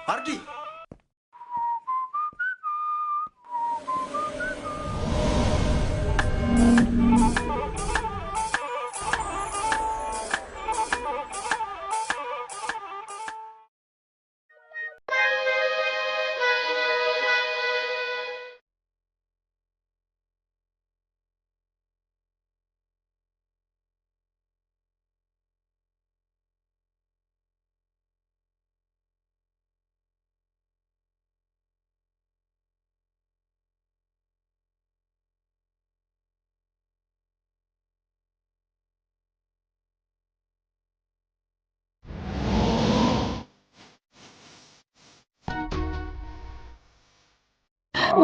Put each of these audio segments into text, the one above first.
አርዲ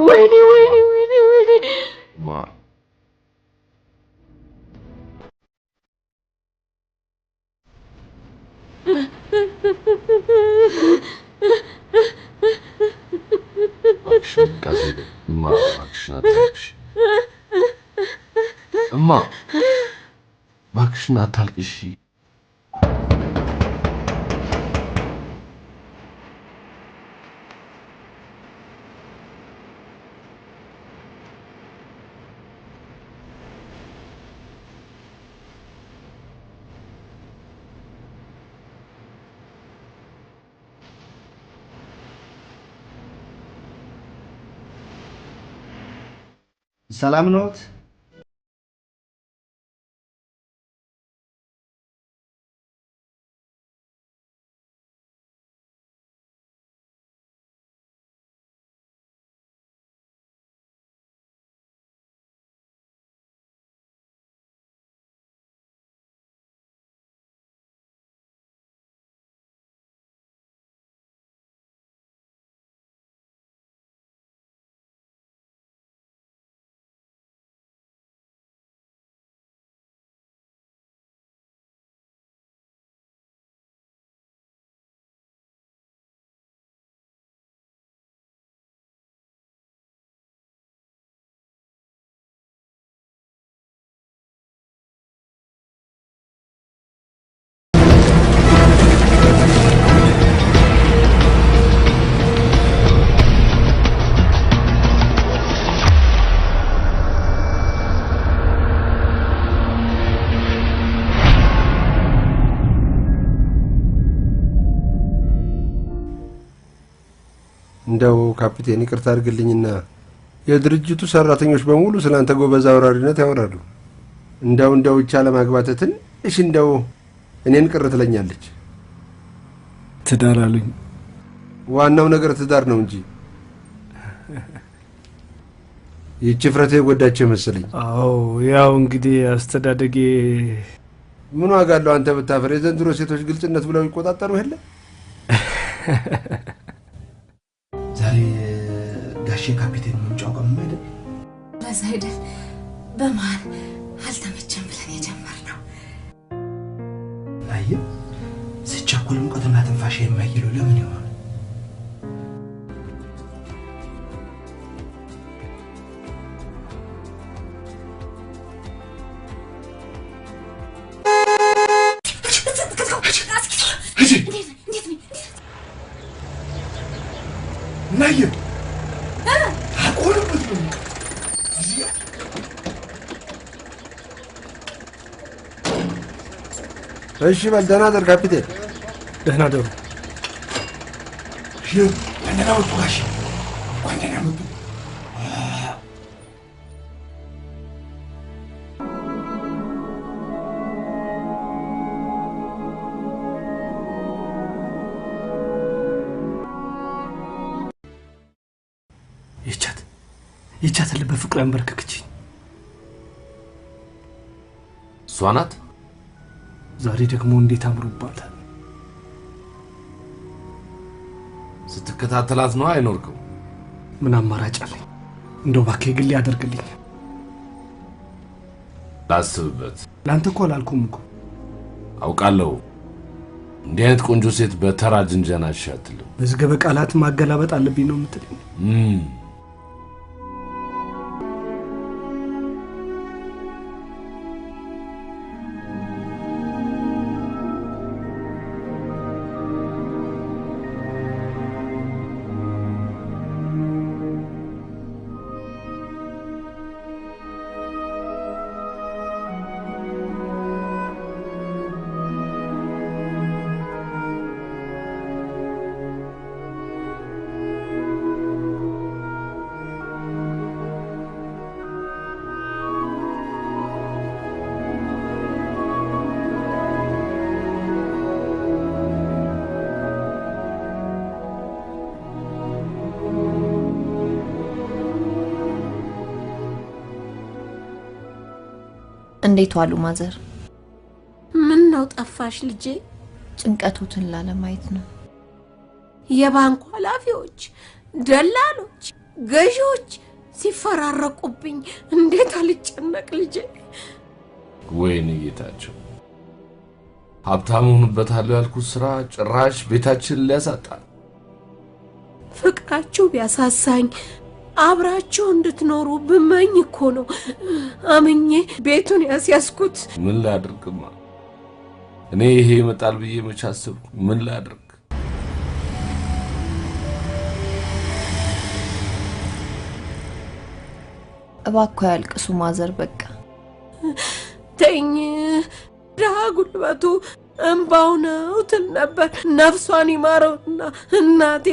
ወይኔ ማ አክሽን ጋዜጣ ማ አክሽን አታልቅሽ እማ አክሽን አታልቅሽ ሰላም ነዎት? እንደው ካፒቴን ይቅርታ አድርግልኝና የድርጅቱ ሰራተኞች በሙሉ ስላንተ ጎበዝ አውራሪነት ያወራሉ። እንደው ብቻ ለማግባት ትንሽ እንደው እኔን ቅር ትለኛለች። ትዳር አሉኝ። ዋናው ነገር ትዳር ነው እንጂ ይህች ፍረቴ ጎዳች መሰለኝ። አዎ ያው እንግዲህ አስተዳደጌ ምን ዋጋ አለው አንተ ብታፈር። የዘንድሮ ሴቶች ግልጽነት ብለው ይቆጣጠሩ የለ። ዛሬ ጋሼ ካፒቴን ምንጫው ቀም አይደል? በዛ አይደል በማን አልተመቸም ብለን የጀመርነው። አይ ስቻኩል ሙቀትና ትንፋሽ የማይለው ለምን ይሆን? ናየ አቆልበት ነው እሺ በል ደህና ደር ካፒቴን። ደህና ደሩ። እንደናው ጋሽ ወንደና መጡ ይቻት ልበ ፍቅር አንበርከከችኝ። እሷ ናት። ዛሬ ደግሞ እንዴት አምሮባታል። ስትከታተላት ነው አይኖርኩም። ምን አማራጭ አለኝ? እንደው ባከ ግል ያደርግልኝ። ላስብበት። ላንተ እኮ አላልኩም እኮ። አውቃለሁ። እንዲህ አይነት ቆንጆ ሴት በተራ ጅንጀና አሻትልም። መዝገበ ቃላት ማገላበጥ አለብኝ ነው የምትለኝ? እንዴት ዋሉ ማዘር? ምን ነው ጠፋሽ ልጄ? ጭንቀቱን ላለማየት ነው። የባንኩ ኃላፊዎች፣ ደላሎች፣ ገዢዎች ሲፈራረቁብኝ እንዴት አልጨነቅ ልጄ። ወይኔ ጌታቸው ሀብታም ሆንበታለሁ ያልኩት ስራ ጭራሽ ቤታችን ሊያሳጣ። ፍቅራችሁ ቢያሳሳኝ አብራችሁ እንድትኖሩ ብመኝ እኮ ነው አምኜ ቤቱን ያስያዝኩት። ምን ላድርግማ? እኔ ይሄ ይመጣል ብዬ መች አሰብኩ? ምን ላድርግ? እባክዎ ያልቅሱ ማዘር በቃ ተኝ። ደሃ ጉልበቱ እንባው ነው ትል ነበር። ነፍሷን ይማረውና እናቴ።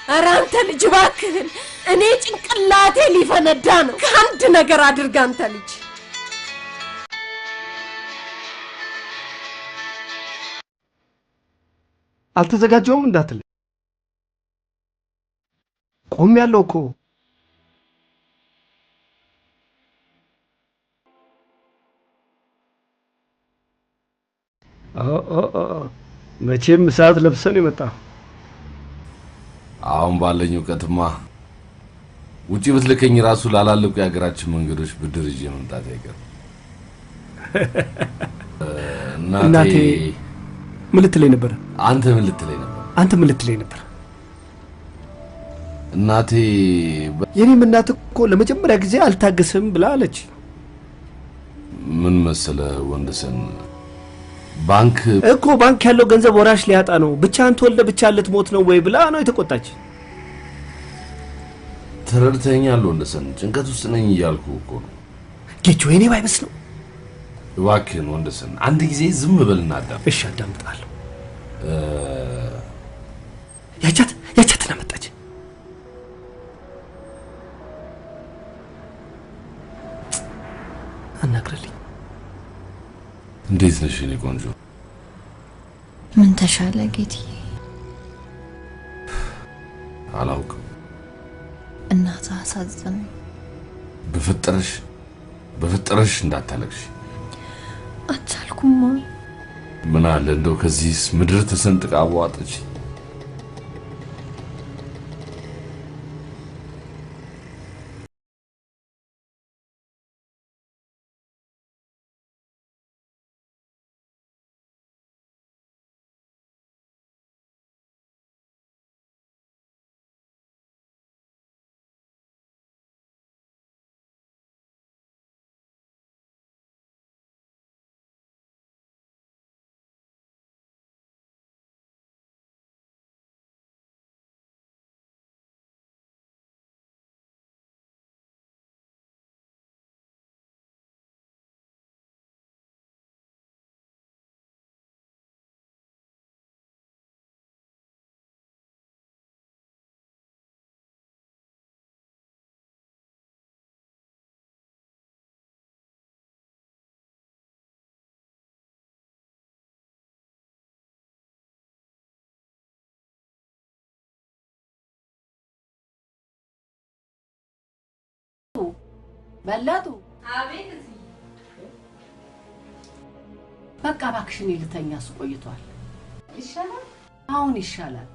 ኧረ አንተ ልጅ እባክህን፣ እኔ ጭንቅላቴ ሊፈነዳ ነው። ከአንድ ነገር አድርግ አንተ ልጅ። አልተዘጋጀውም እንዳትል ቆም ያለው እኮ መቼም ሰዓት ለብሰን የመጣ አሁን ባለኝ እውቀትማ ውጪ ብትልከኝ ራሱ ላላለቁ የሀገራችን መንገዶች ብድር ይዤ መምጣት አይቀርም። እናቴ ምን ልትለኝ ነበር? አንተ ምን ልትለኝ ነበር? አንተ ምን ልትለኝ ነበር? እናቴ የኔም እናት እኮ ለመጀመሪያ ጊዜ አልታገስም ብላ አለች። ምን መሰለ ወንደሰን፣ ባንክ ያለው ገንዘብ ወራሽ ሊያጣ ነው፣ ብቻ አንተ ወልደ ብቻ ልትሞት ነው ወይ ብላ ነው የተቆጣች። ተረድተኛል ወንደሰን፣ ጭንቀት ውስጥ ነኝ እያልኩ እኮ ነው። ጌቾ የኔ ባይበስ ነው። እባክህን ወንደሰን አንድ ጊዜ ዝም በልና አዳም። እሺ አዳምጣለሁ። ያቻት መጣች። አናግረልኝ። እንዴት ነሽ የኔ ቆንጆ? ምን ተሻለ ጌትዬ? አላውቅም። እናት አሳዘነ። በፈጠረሽ እንዳታለቅሽ። አቻልኩማ። ምን አለ እንደው ከዚህ ምድር ተሰንጥቃ አዋጠች። በላቱ አቤት። በቃ እባክሽን ልተኛ ቆይቷል። ይሻላል? አሁን ይሻላል።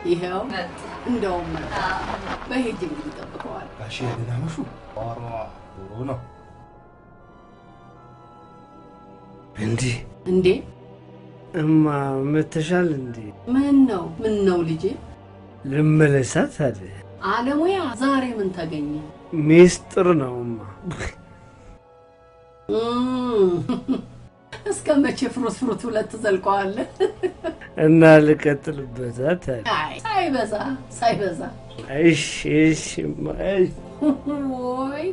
ይሄው እንደውም በሄጅ እንግዲህ ጠብቀዋል። ጋሼ ደህና መሹ? ዶሮ ነው እንዴ? እማ መተሻል እንዴ? ምን ነው ልጄ? ልመለሳት አለ አለሙያ። ዛሬ ምን ተገኘ? ሚስጥር ነውማ። እስከ መቼ ፍሩት ሁለት ዘልቀዋለህ? እና ልቀጥልበት አለ። አይ ሳይበዛ። እሺ ወይ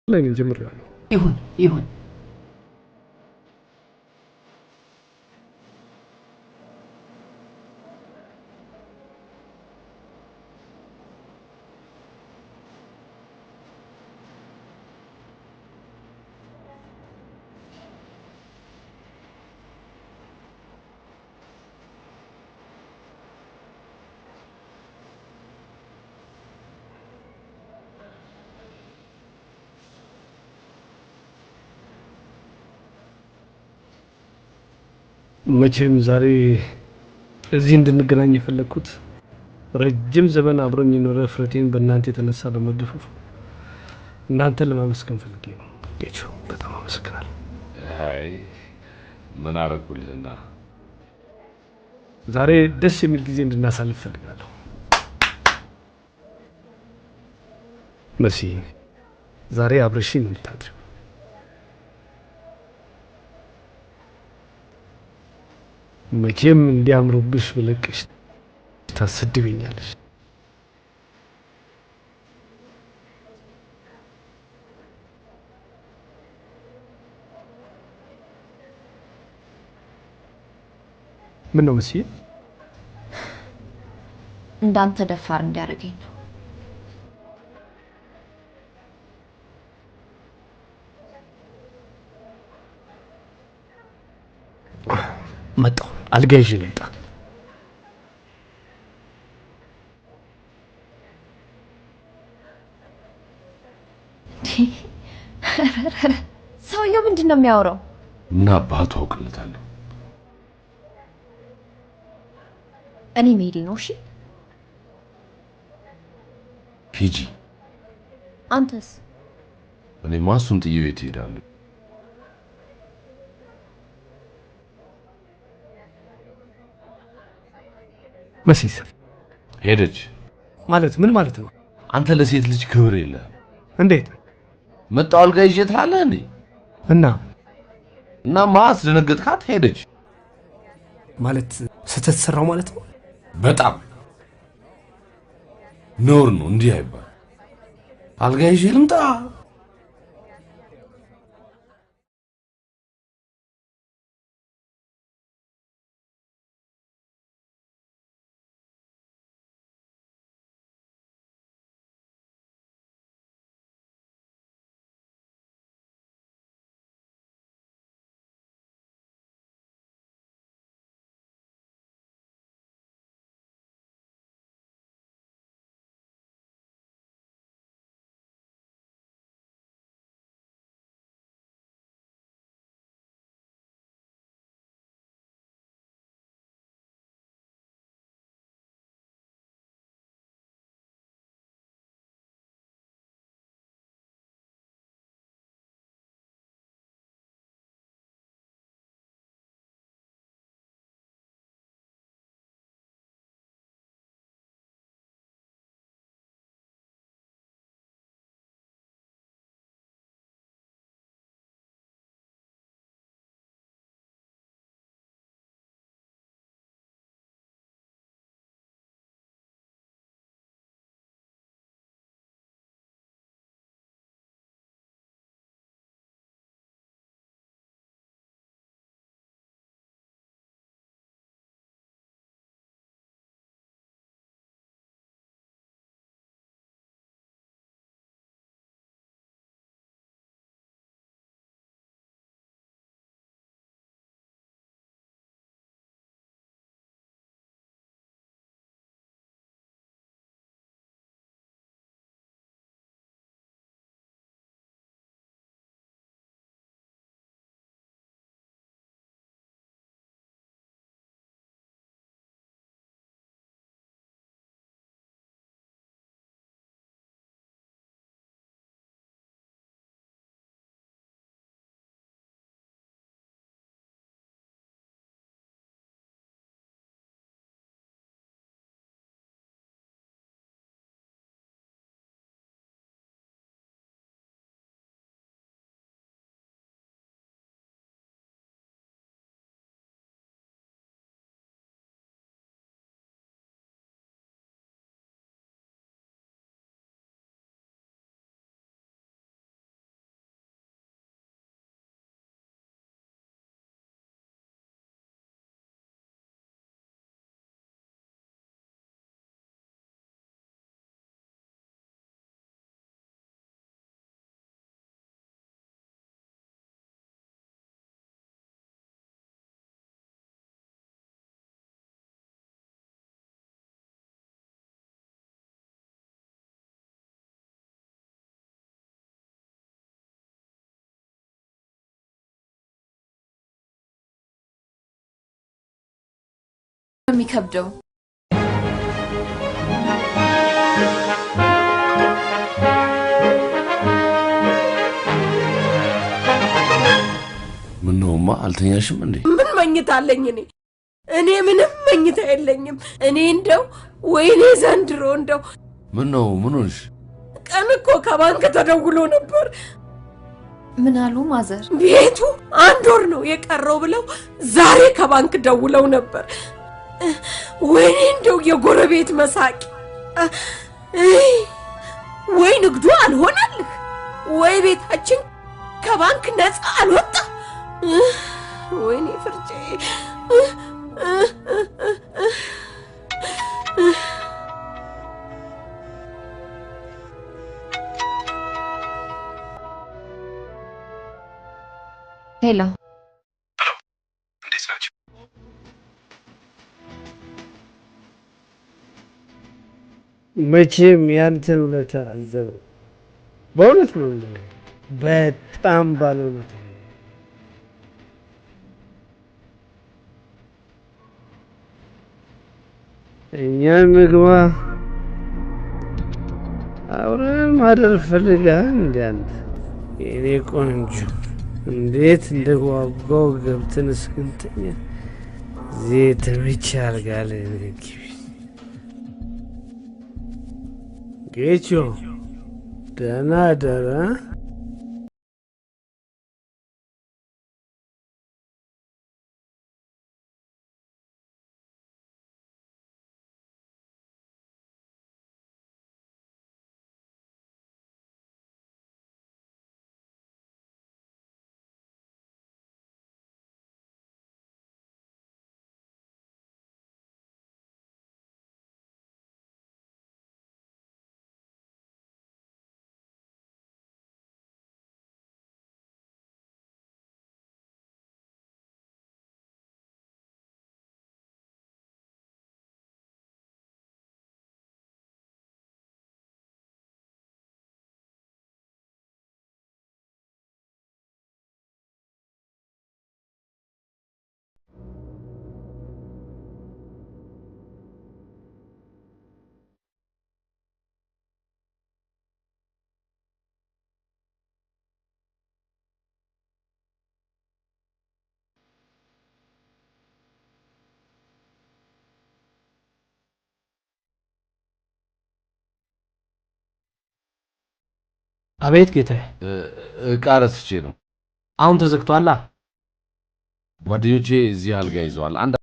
ለኔ ጀምራለሁ። ይሁን መቼም ዛሬ እዚህ እንድንገናኝ የፈለኩት ረጅም ዘመን አብሮኝ የኖረ ፍረቴን በእናንተ የተነሳ በመገፈፉ እናንተን ለማመስገን ፈልጌ ነው። ጌቾ በጣም አመሰግናለሁ። አይ ምን አረኩልህና? ዛሬ ደስ የሚል ጊዜ እንድናሳልፍ ፈልጋለሁ። መሲ ዛሬ አብረሽኝ እንድታድር መቼም እንዲያምሩብሽ ብለቅሽ ታሰድብኛለሽ። ምን ነው መስዬ? እንዳንተ ደፋር እንዲያደርገኝ ነው። መጣሁ። አልጋ ይዤ ልምጣ። ሰውየው ምንድን ነው የሚያወራው? ምን አባቱ አውቅለታለሁ። እኔ መሄዴ ነው። እሺ ሂጂ። አንተስ? እኔማ እሱን ጥዬ የት እሄዳለሁ? መሲስ ሄደች ማለት ምን ማለት ነው? አንተ ለሴት ልጅ ክብር የለህም። እንዴት መጣሁ አልጋ ይዤ ትላለህ እንዴ? እናማ አስደነገጥካት። ሄደች ማለት ስህተት ሰራው ማለት ነው። በጣም ኖር ነው እንዲህ አይባል። አልጋ ይዤ ልምጣ? የሚከብደው ምነውማ አልተኛሽም እንዴ? ምን መኝታ አለኝ እኔ ምንም መኝታ የለኝም። እኔ እንደው ወይኔ ዘንድሮ እንደው ምነው ምን ሆንሽ? ቀን እኮ ከባንክ ተደውሎ ነበር። ምን አሉ ማዘር? ቤቱ 1 ወር ነው የቀረው ብለው ዛሬ ከባንክ ደውለው ነበር። ወይኔ እንደው የጎረቤት መሳቂ ወይ ንግዱ አልሆነልህ ወይ ቤታችን ከባንክ ነፃ አልወጣ ወይኔ ፍርጄ ሄሎ እንዴት ናችሁ? መቼም ያንተን ውለታ አልዘብ በእውነት ነው በጣም ባለውለታ እኛን ምግባ አብረን ማደር ፈልጋል እንዴ አንተ የኔ ቆንጆ እንዴት እንደጓጓው ገብተን እስክንተኛ ዘይት ብቻ አርጋለ ግቢ ጌቾ ደህና ደራ አቤት ጌታዬ። ዕቃ ረስቼ ነው። አሁን ተዘግቷላ። ጓደኞቼ እዚህ አልጋ ይዘዋል። አንድ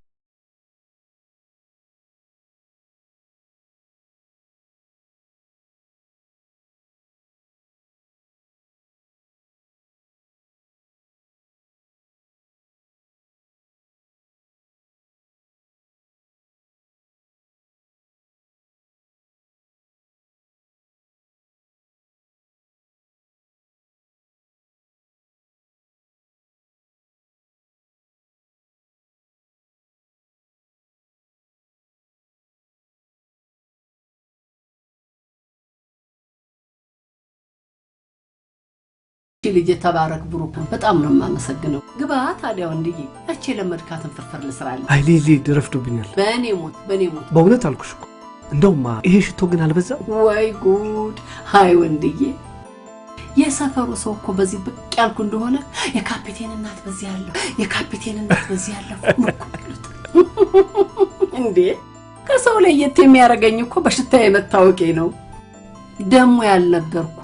ልጅ ተባረክ ብሩክ በጣም ነው የማመሰግነው። ግባ ታዲያ ወንድዬ እቺ ለመድካትን ፍርፍር ልስራለሁ። አይ ሊሊ ድረፍዶብኛል። በእኔ ሞት በእውነት አልኩሽ እኮ። እንደውማ ይሄ ሽቶ ግን አልበዛም? ወይ ጉድ! ሃይ ወንድዬ የሰፈሩ ሰው እኮ በዚህ ብቅ ያልኩ እንደሆነ የካፒቴን እናት በዚህ ያለው የካፒቴን እናት በዚህ ያለው እንዴ ከሰው ላይ የሚያረጋኝ እኮ በሽታ የመታወቄ ነው። ደሞ ያልነበርኩ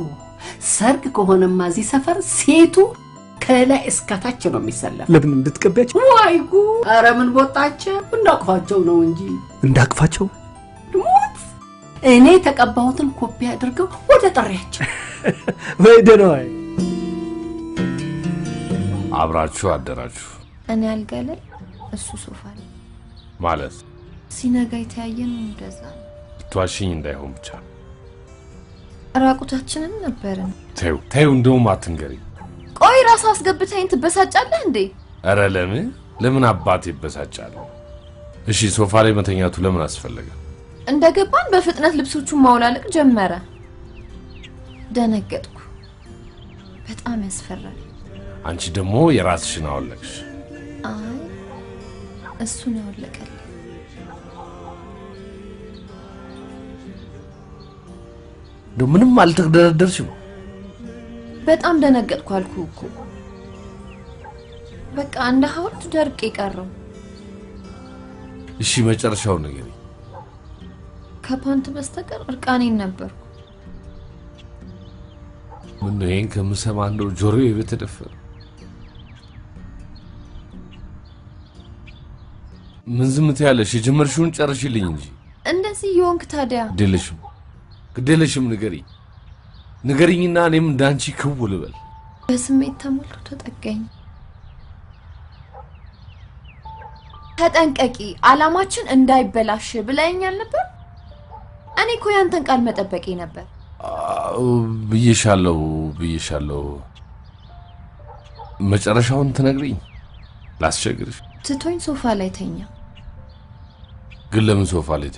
ሰርግ ከሆነማ እዚህ ሰፈር ሴቱ ከላይ እስከታች ነው የሚሰለፍ። ለምን እንድትቀበያቸው? ወይ ጉድ! ኧረ ምን ቦጣቸው እንዳቅፋቸው ነው እንጂ እንዳቅፋቸው ሞት እኔ ተቀባሁትን ኮፒ አድርገው ወደ ጠሪያቸው ወይ ደናይ አብራችሁ አደራችሁ። እኔ አልጋ ላይ እሱ ሶፋ ላይ ማለት ሲነጋ የተያየን እንደዛ ትዋሽኝ እንዳይሆን ብቻ ራቁታችንን ነበርን። ተይው እንደውም አትንገሪ። ቆይ ራስ አስገብተኝ ትበሳጫለህ እንዴ? ኧረ ለምን አባቴ ይበሳጫል? እሺ ሶፋ ላይ መተኛቱ ለምን አስፈለገ? እንደገባን በፍጥነት ልብሶቹን ማውላለቅ ጀመረ። ደነገጥኩ። በጣም ያስፈራል። አንቺ ደግሞ የራስሽን አወለቅሽ። አይ እሱ ነው ያወለቀልኝ። ምንም አልተደረደርሽም? በጣም ደነገጥኩ አልኩህ እኮ። በቃ እንደ ሐውልት ደርቄ ቀረው። እሺ መጨረሻው ነገር ከፓንት በስተቀር እርቃኔን ነበርኩ። ምን ይሄን ከምሰማ እንደው ጆሮዬ በተደፈረ። ምን ዝም ትያለሽ? የጀመርሽውን ጨርሽልኝ እንጂ። እንደዚህ ይሆንክ ታዲያ? ግዴለሽም ንገሪኝና እኔም እንዳንቺ ክው ልበል። በስሜት ተሞልቶ ተጠጋኝ። ተጠንቀቂ፣ አላማችን እንዳይበላሽ ብለኸኛል ነበር። እኔ እኮ ያንተን ቃል መጠበቄ ነበር። ብዬሻለሁ። መጨረሻውን ትነግሪኝ? ላስቸግርሽ። ትቶኝ ሶፋ ላይ ተኛ። ግን ለምን ሶፋ ላይ?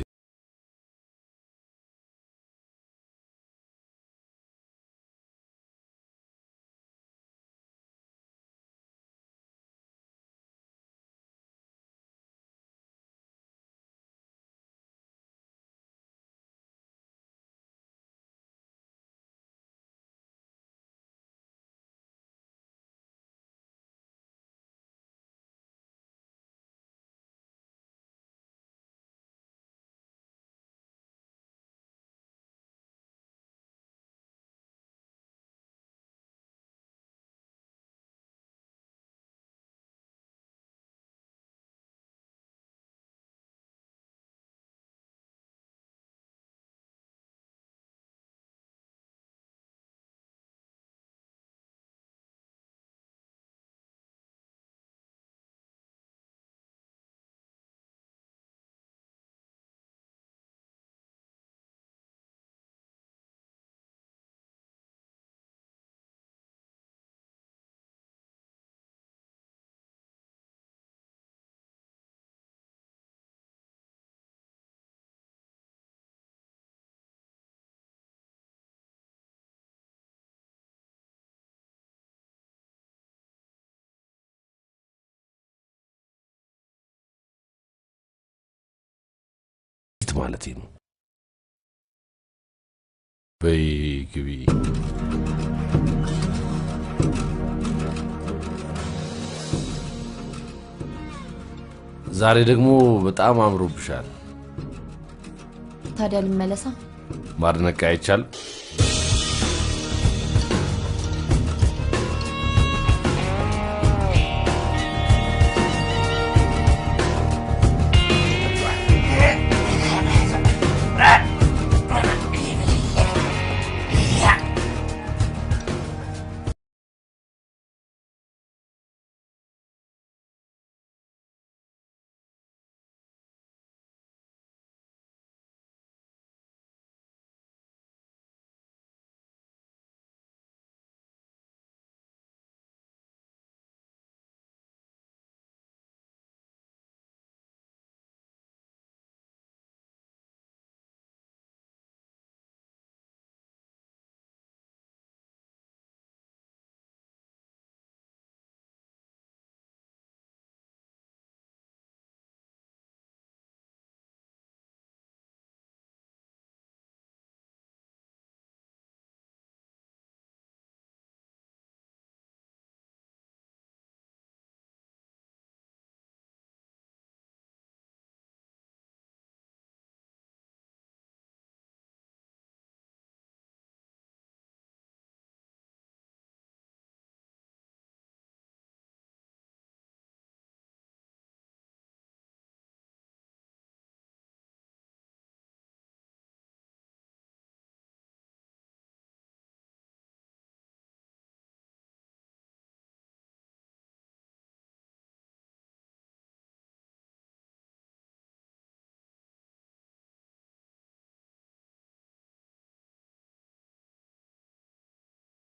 ማለቴ ነው። በይግቢ ዛሬ ደግሞ በጣም አምሮብሻል። ታዲያ ልመለሳ? ማድነቅ አይቻል?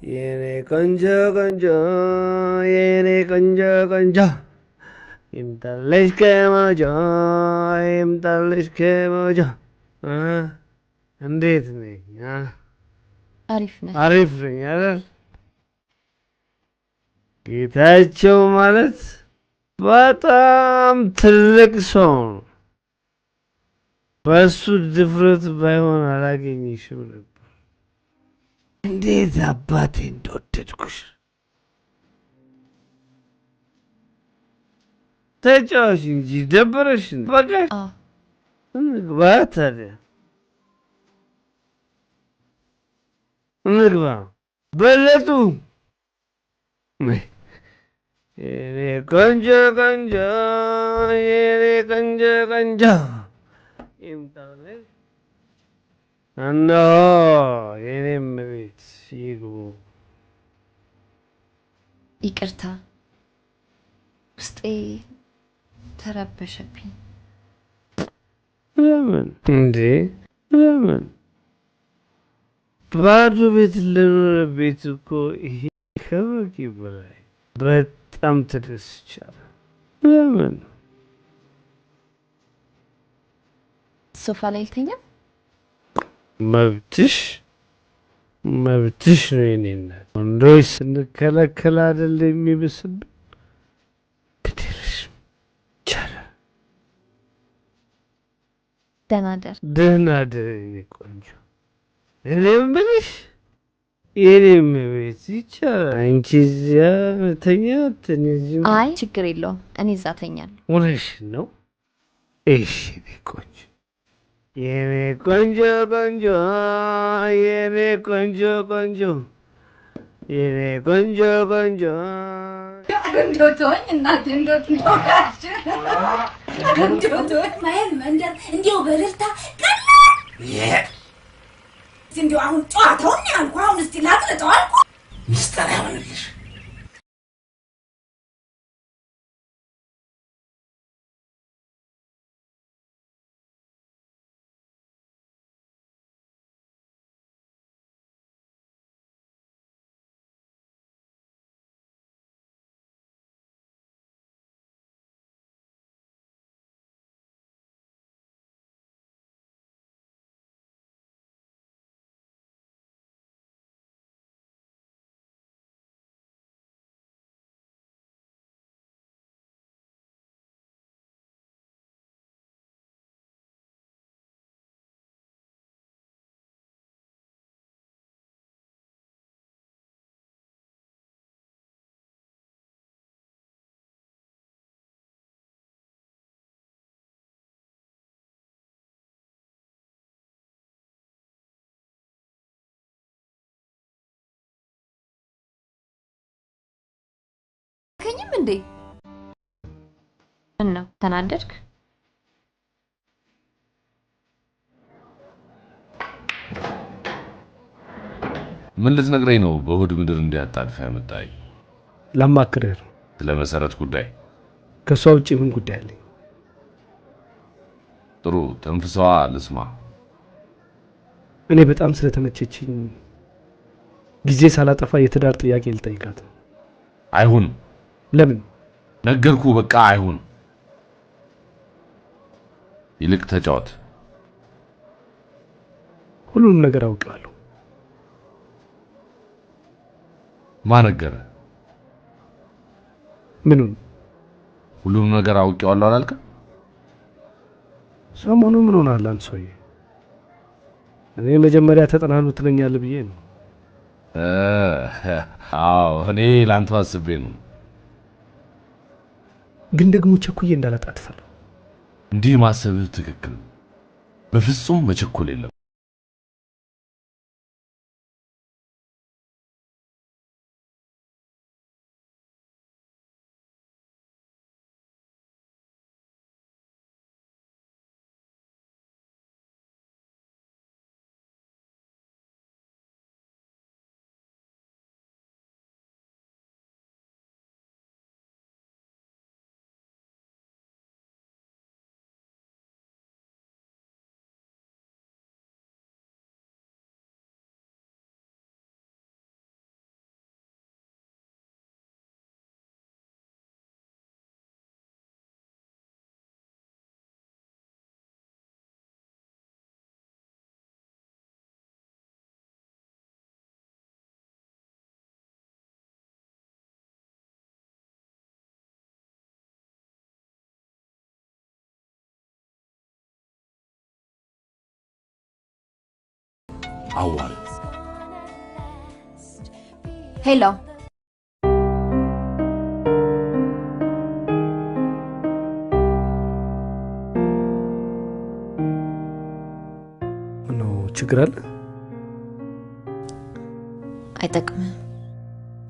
የኔ ቆንጆ ይምጣልሽ ከሞጆ እንዴት ነኝ? አሪፍ ነኝ አይደል? ጌታቸው ማለት በጣም ትልቅ ሰው ነው። በሱ ድፍረት ባይሆን አላገኝሽም ነበር። እንዴት አባቴ እንደወደድኩሽ ተጫዋች እንጂ ደበረሽ በቃ እንግባ ታዲያ እንግባ በለጡ የኔ ቆንጆ ቆንጆ የኔ ቆንጆ ቆንጆ እነሆ የኔም ቤት ይግቡ። ይቅርታ ውስጤ ተረበሸብኝ። ለምን እንዴ? ለምን? ባዶ ቤት ለኖረ ቤት እኮ ይሄ ከበቂ በላይ በጣም ተደስቻለሁ። ለምን? ሶፋ ላይ ልተኛ? መብትሽ መብትሽ ነው የኔ እናት። ወንዶች ስንከለከል አይደል የሚብስብን? ግዴለሽ ይቻላል። ደህና ደር የኔ ቆንጆ። እኔ የምልሽ የኔም ቤት ይቻላል። አንቺ እዚያ ተኛት፣ እኔ እዚህ። አይ ችግር የለውም፣ እኔ እዛ ተኛለሁ። እውነትሽን ነው? እሺ የኔ ቆንጆ የኔ ቆንጆ ቆንጆ የኔ ቆንጆ ቆንጆ የኔ ቆንጆ ቆንጆ እንዶቶኝ እናቴ እንዶቶኝ እንዶቶኝ ማየት መንደር እንዲያው በልልታ ቀላል እንዲያው አሁን ጨዋታውን ያልኩ አሁን እስቲ ላቅልጠው አልኩ። ሚስጥር ያሆንልሽ ከኝም እንዴ እና ተናደድክ? ምን ልትነግረኝ ነው? በእሑድ ምድር እንዲያጣድፍ ያመጣኝ ላማክርህ ነው። ስለ መሰረት ጉዳይ። ከሷ ውጪ ምን ጉዳይ አለኝ? ጥሩ ተንፍሰዋ ልስማ። እኔ በጣም ስለተመቸችኝ ጊዜ ሳላጠፋ የትዳር ጥያቄ ልጠይቃት። አይሁን። ለምን? ነገርኩ በቃ አይሁን። ይልቅ ተጫወት። ሁሉንም ነገር አውቃለሁ። ማን ነገረ? ምኑን? ሁሉንም ነገር አውቄዋለሁ አላልክም? ሰሞኑን ምን ሆናል አንተ ሰውዬ? እኔ መጀመሪያ ተጠናኑ ትለኛለህ ብዬ ነው። አዎ እኔ ላንተ አስቤ ነው። ግን ደግሞ ቸኩዬ እንዳላጣጥፋለሁ። እንዲህ ማሰብህ ትክክል። በፍጹም መቸኮል የለም። አዋል ሄሎ ነው ችግር አለ? አይጠቅምም።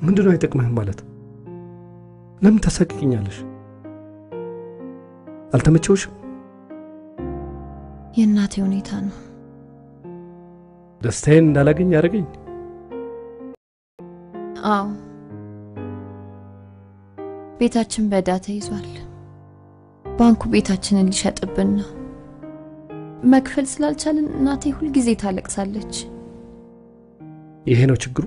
ምንድነው አይጠቅምህም ማለት? ለምን ታሳቅቂኛለሽ? አልተመቸውሽም? የእናቴ ሁኔታ ነው ደስታዬን እንዳላገኝ ያደረገኝ። አዎ ቤታችን በዕዳ ተይዟል። ባንኩ ቤታችንን ሊሸጥብን ነው። መክፈል ስላልቻልን እናቴ ሁል ጊዜ ታለቅሳለች። ይሄ ነው ችግሩ?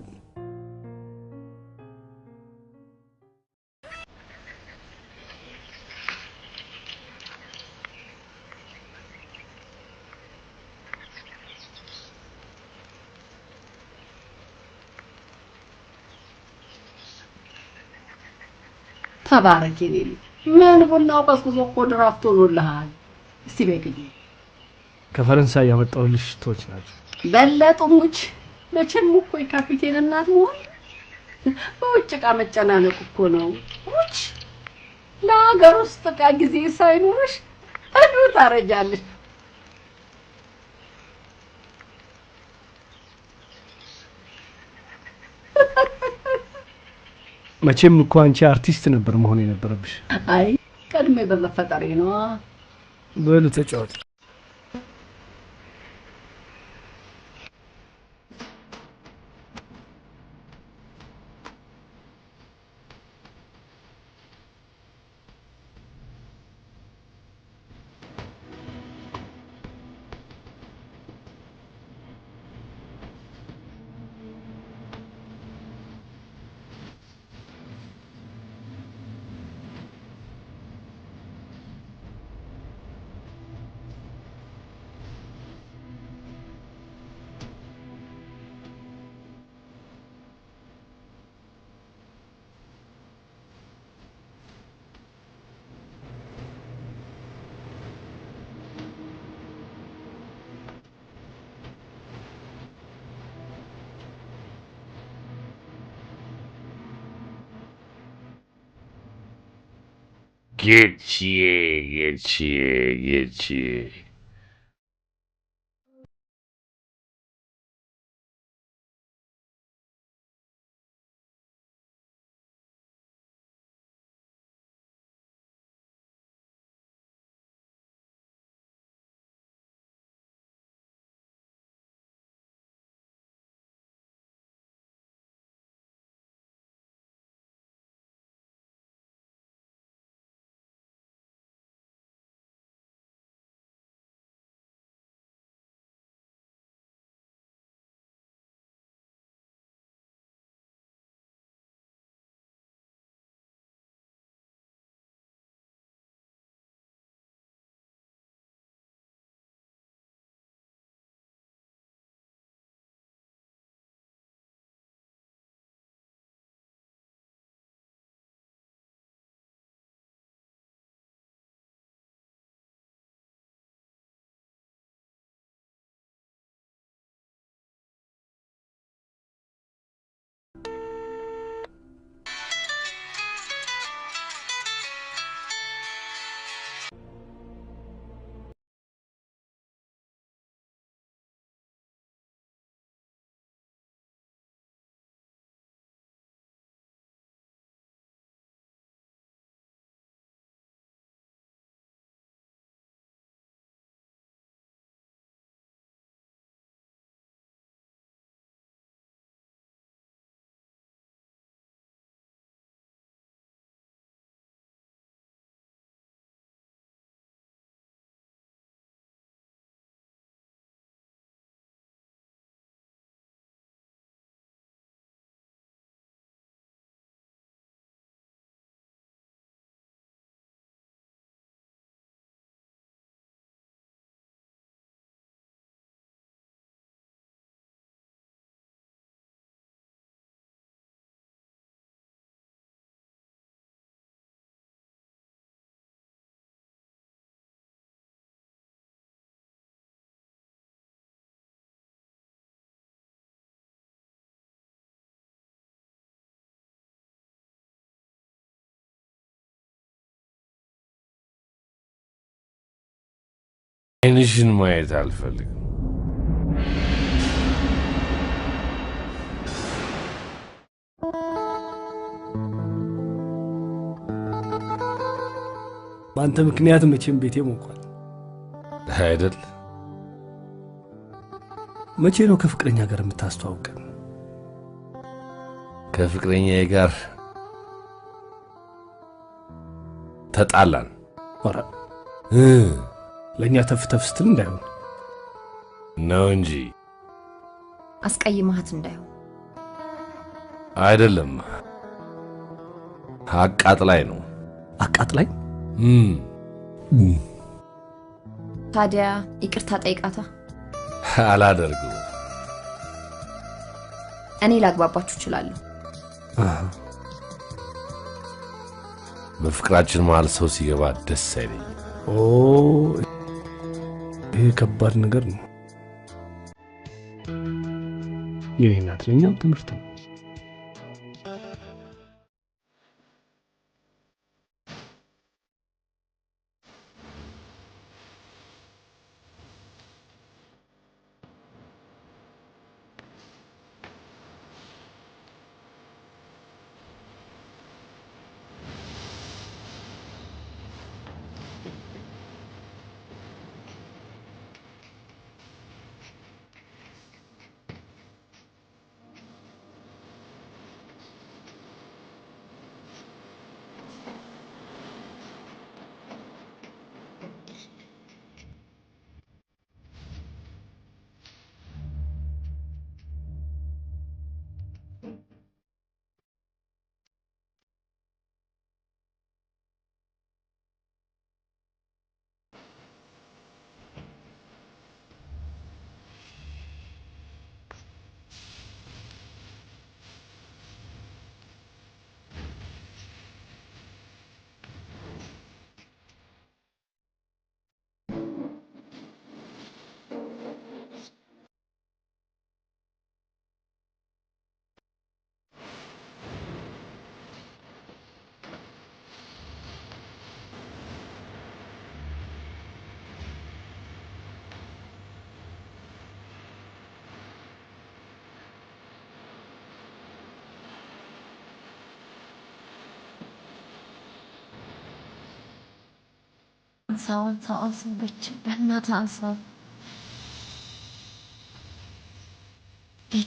ተባረክ የኔ ልጅ። ምን ቡናው ቀዝቅዞ እኮ ድራፍት ሆኖልሃል። እስቲ በይልኝ። ከፈረንሳይ ያመጣሁልሽ ሽቶዎች ናቸው። በለጡ ሙች መቼም እኮ የካፒቴን እናት መሆን በውጭ ዕቃ መጨናነቅ እኮ ነው። ሙች ለሀገር ውስጥ ዕቃ ጊዜ ሳይኖርሽ እንዲሁ ታረጃለሽ። መቼም እኮ አንቺ አርቲስት ነበር መሆን የነበረብሽ። አይ ቀድሜ በመፈጠሬ ነው። በሉ ተጫወት። Get አይንሽን ማየት አልፈልግም። በአንተ ምክንያት መቼም ቤቴ ሞቋል አይደል? መቼ ነው ከፍቅረኛ ጋር የምታስተዋውቀን? ከፍቅረኛዬ ጋር ተጣላን። ኧረ ለእኛ ተፍተፍ ስትል እንዳይሆን ነው እንጂ አስቀይማት እንዳይሆን አይደለም። አቃጥላይ ነው። አቃጥላይ? ታዲያ ይቅርታ ጠይቃታ። አላደርገው። እኔ ላግባባችሁ እችላለሁ። በፍቅራችን መሃል ሰው ሲገባ ደስ አይለኝ። ይሄ ከባድ ነገር ነው። የኔ እናት ለኛም ትምህርት ነው። አንሳው በእናትህ አንሳው።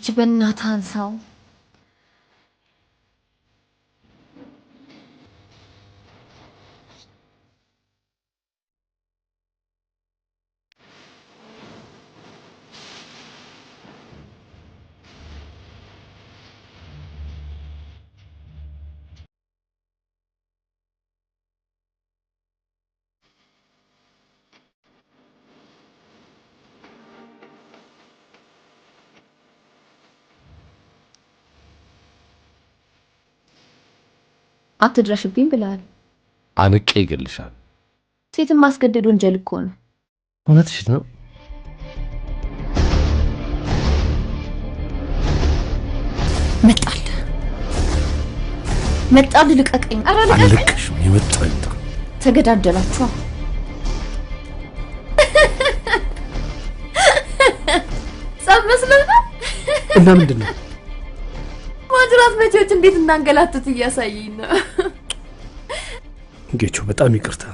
በእናትህ አንሳው። አትድረሽብኝ ብለሃል። አንቄ ይገልሻል። ሴትን ማስገደድ ወንጀል እኮ ነው። እውነትሽ ነው። መጣል ልቀቀኝ። ኧረ አልለቅሽም። የመጣው ተገዳደላችሁ። ሰመስለና እና ምንድነው ማጅራት መቼዎች እንዴት እናንገላቱት እያሳየኝ ነው። ጌቾ በጣም ይቅርታ።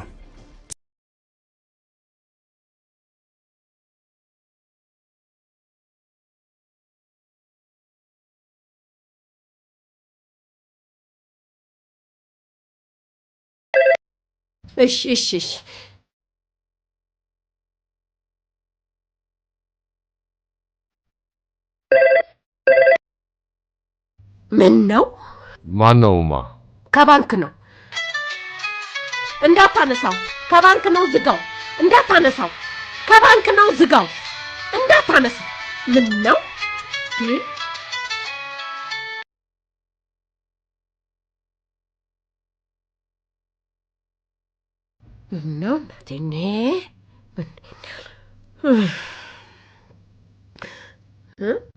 እሺ ምን ነው? ማን ነውማ? ከባንክ ነው። እንዳታነሳው። ከባንክ ነው፣ ዝጋው። እንዳታነሳው። ከባንክ ነው፣ ዝጋው። እንዳታነሳው። ምን ነው? ነው ማቴኔ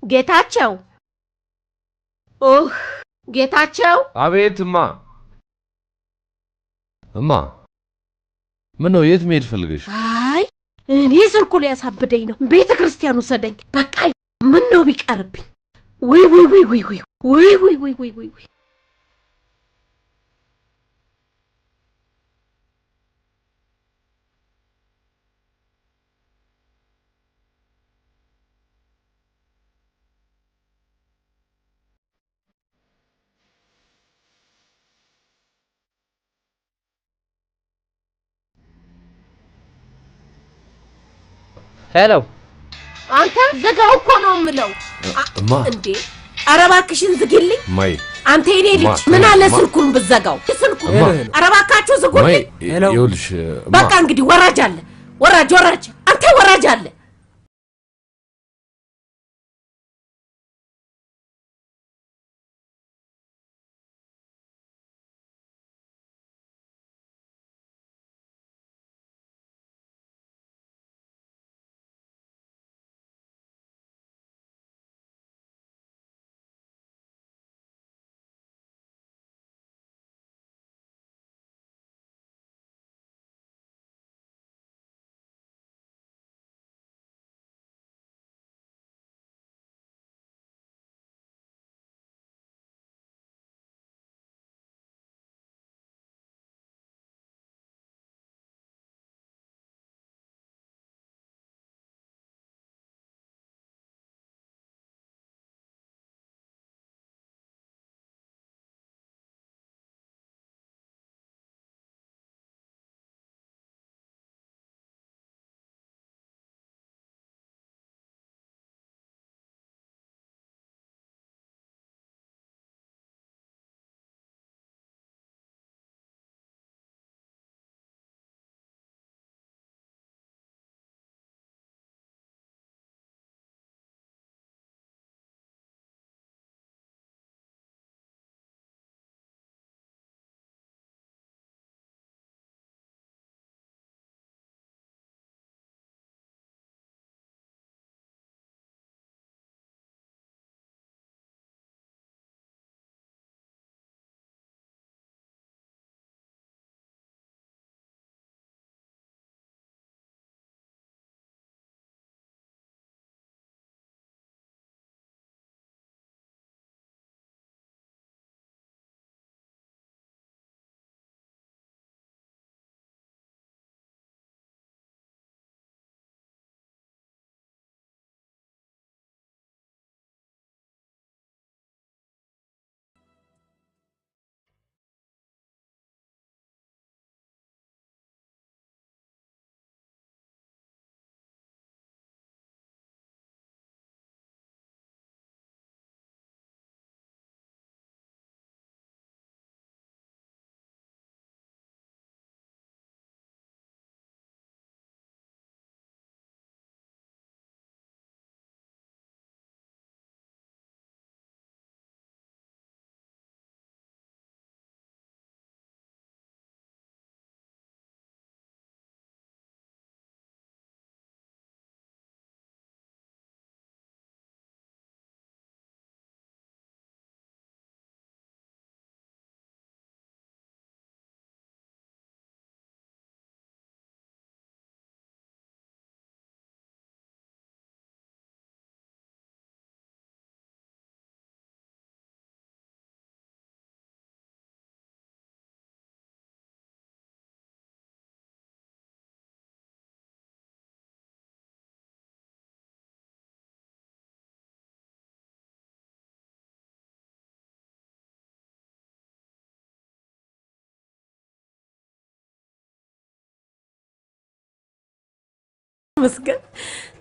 ጌታቸው ጌታቸው። አቤት እማ። ምን ነው? የት መሄድ ፈልገሽ? አይ እኔ ስልኩ ላይ ያሳብደኝ ነው ቤተ ክርስቲያኑ ሰደኝ በቃ ምን ነው ቢቀርብኝ ወይ ወይ ወይ ወይ ወይ ወይ ወይ ወይ ወይ ወይ ሄሎ አንተ ዘጋው እኮ ነው የምለው እንዴ ኧረ እባክሽን ዝግልኝ ማይ አንተ የኔ ልጅ ምን አለ ስልኩን ብዘጋው ስልኩን ኧረ እባካችሁ ዝጉልኝ ይኸውልሽ በቃ እንግዲህ ወራጅ አለ ወራጅ አንተ ወራጅ አለ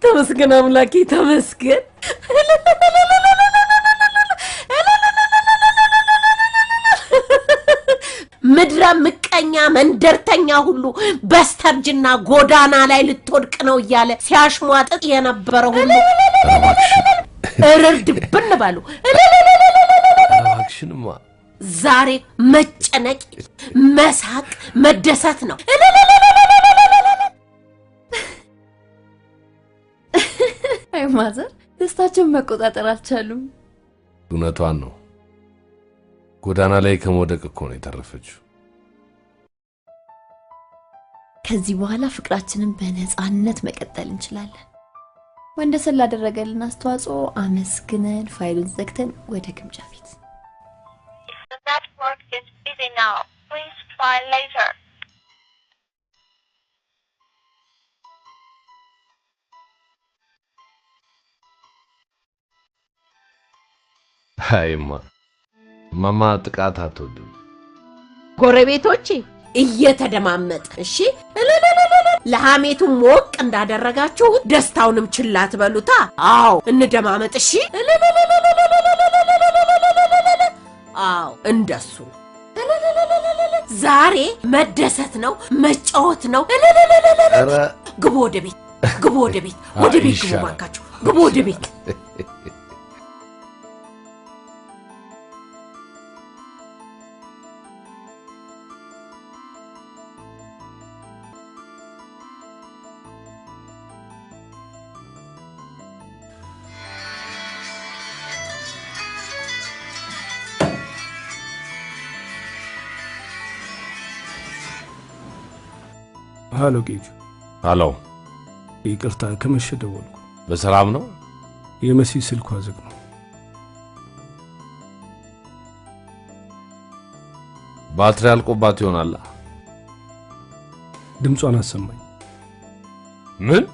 ተመስገን አምላኬ ተመስገን ምድረ ምቀኛ መንደርተኛ ሁሉ በስተርጅና ጎዳና ላይ ልትወድቅ ነው እያለ ሲያሽሟጥጥ የነበረው ሁሉ እርድ ብንባሉ አክሽንማ ዛሬ መጨነቅ መሳቅ መደሰት ነው አይ ማዘር ደስታቸውን መቆጣጠር አልቻሉም እውነቷን ነው ጎዳና ላይ ከመውደቅ እኮ ነው የተረፈችው ከዚህ በኋላ ፍቅራችንን በነፃነት መቀጠል እንችላለን። ወንደሰን ላደረገልን አስተዋጽኦ አመስግነን ፋይሉን ዘግተን ወደ ግምጃ ቤት። The network is busy now. Please try later. አይማ ማማ ጥቃት አትወድም። ጎረቤቶቼ እየተደማመጠ እሺ ለሐሜቱ ሞቅ እንዳደረጋችሁ ደስታውንም ችላት በሉታ። አዎ እንደማመጥ እሺ። አዎ እንደሱ ዛሬ መደሰት ነው መጫወት ነው። ግቡ ወደ ቤት ግቡ ወደ ቤት ወደ ቤት ግቡ ባካችሁ ግቡ ወደ ቤት። ሃሎ ጌጁ። ሃሎ ይቅርታ ከመሸ ደወልኩ። በሰላም ነው? የመሲ ስልኳ ዝግ ነው። ባትሪ አልቆባት ይሆናል። ድምጿን አሰማኝ። ምን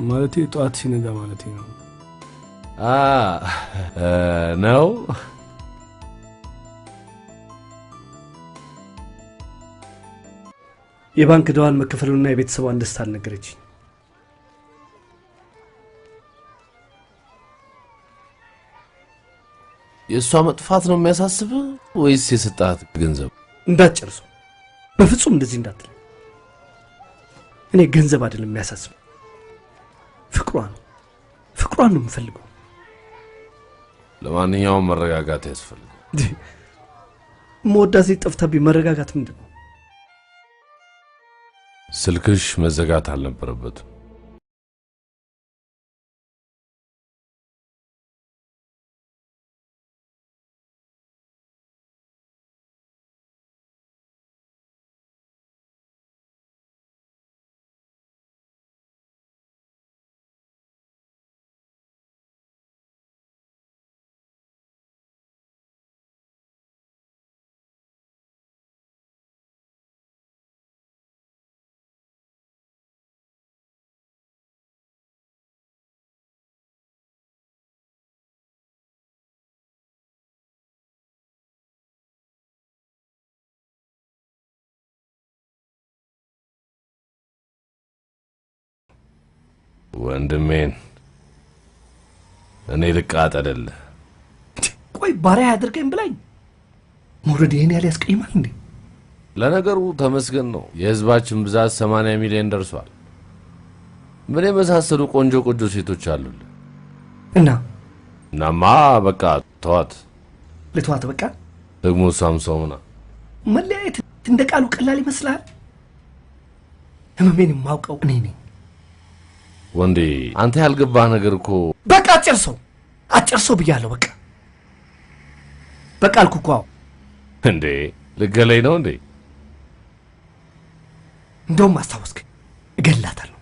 ማለቴ ጧት ሲነጋ ማለቴ ነው። ነው የባንክ ዕዳዋን መከፈሉና የቤተሰቧን ደስታ አልነገረችኝ። የእሷ መጥፋት ነው የሚያሳስብ ወይስ የሰጣት ገንዘብ? እንዳትጨርሱ በፍጹም እንደዚህ እንዳትል። እኔ ገንዘብ አይደለም የሚያሳስብ፣ ፍቅሯን ነው የምፈልገው። ለማንኛውም መረጋጋት ያስፈልጋል። መወዳት ጠፍታብኝ መረጋጋት ምንድን ነው? ስልክሽ መዘጋት አልነበረበትም። ወንድሜን እኔ ልቃጠልልህ። ቆይ ባሪያ ያድርገኝ ብላኝ ሞረድ ይሄን ያለ ያስቀይማል እንዴ? ለነገሩ ተመስገን ነው። የህዝባችን ብዛት 80 ሚሊዮን ደርሷል። ምን የመሳሰሉ ቆንጆ ሴቶች አሉልህ። እናማ በቃ ተዋት። ለተዋት በቃ ደግሞ ሳምሶምና መለያየት እንደ ቃሉ ቀላል ይመስላል። ህመሜን የማውቀው እኔ ነኝ። ወንዴ አንተ ያልገባህ ነገር እኮ በቃ አጨርሰው ብያለሁ። በቃ አልኩ እኮ። እንዴ ልገለኝ ነው እንዴ? እንደውም አስታወስከኝ፣ እገላታለሁ።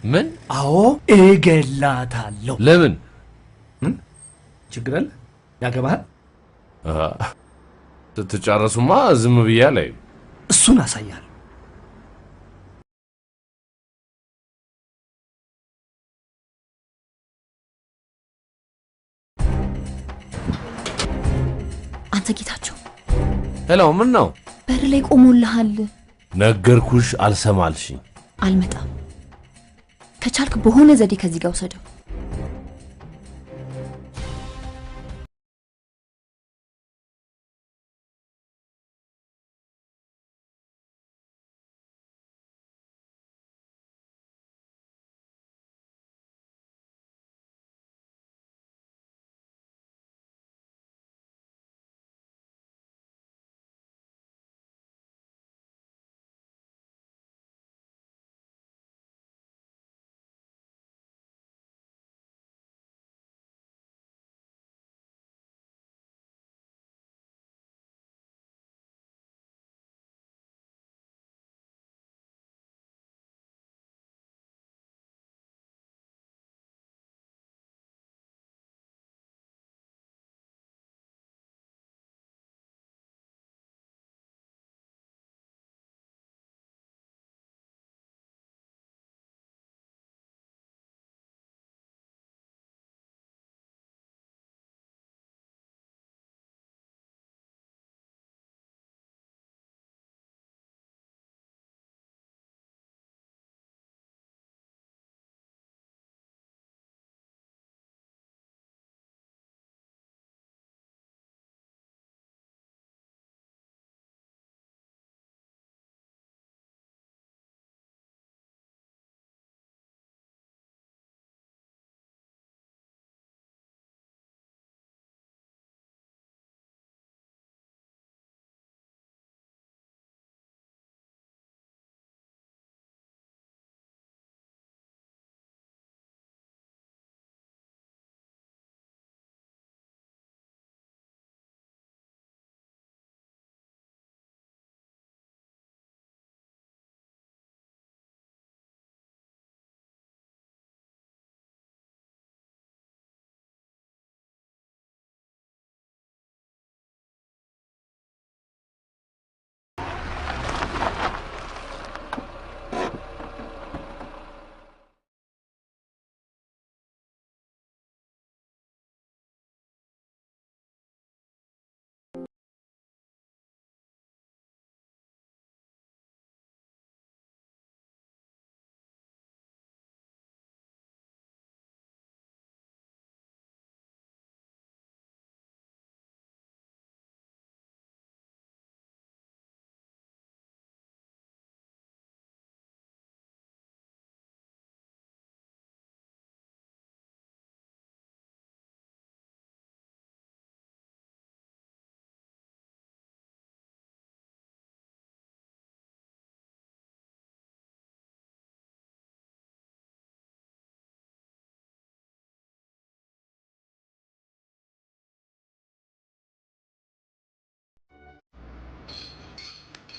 ምን? አዎ እገላታለሁ። ለምን? ችግር አለ? ያገባሃል? ስትጨርሱማ ዝም ብያ ላይ እሱን አሳያለሁ። አንተ ጌታቸው። ሄሎ፣ ምን ነው? በር ላይ ቆሞልሃል። ነገርኩሽ አልሰማልሽኝ። አልመጣም። ከቻልክ በሆነ ዘዴ ከዚህ ጋር ወሰደው።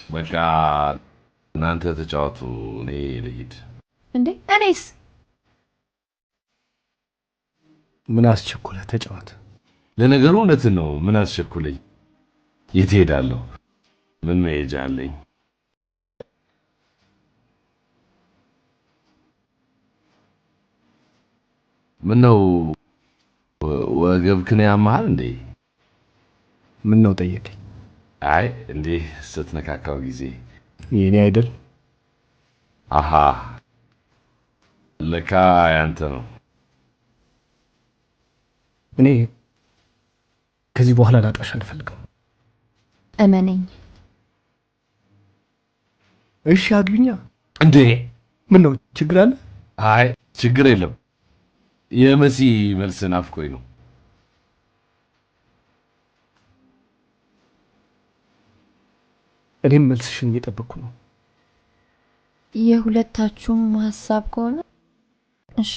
በቃ እናንተ ተጫወቱ፣ እኔ ልሂድ። እንዴ እኔስ? ምን አስቸኮለ? ተጫወት። ለነገሩ እውነትን ነው። ምን አስቸኮለኝ? የት ሄዳለሁ? ምን መሄጃ አለኝ? ምን ነው ወገብክን ያመሃል እንዴ? ምን ነው ጠየቀኝ? አይ እንዴ ስትነካካው ጊዜ የኔ አይደል? አሃ ለካ ያንተ ነው። እኔ ከዚህ በኋላ ላጣሽ አልፈልግም። እመነኝ። እሺ አግቢኛ። እንዴ ምን ነው ችግር አለ? አይ ችግር የለም። የመሲ መልስ ናፍቆኝ ነው። እኔም መልስሽን እየጠበቅኩ ነው። የሁለታችሁም ሀሳብ ከሆነ እሺ።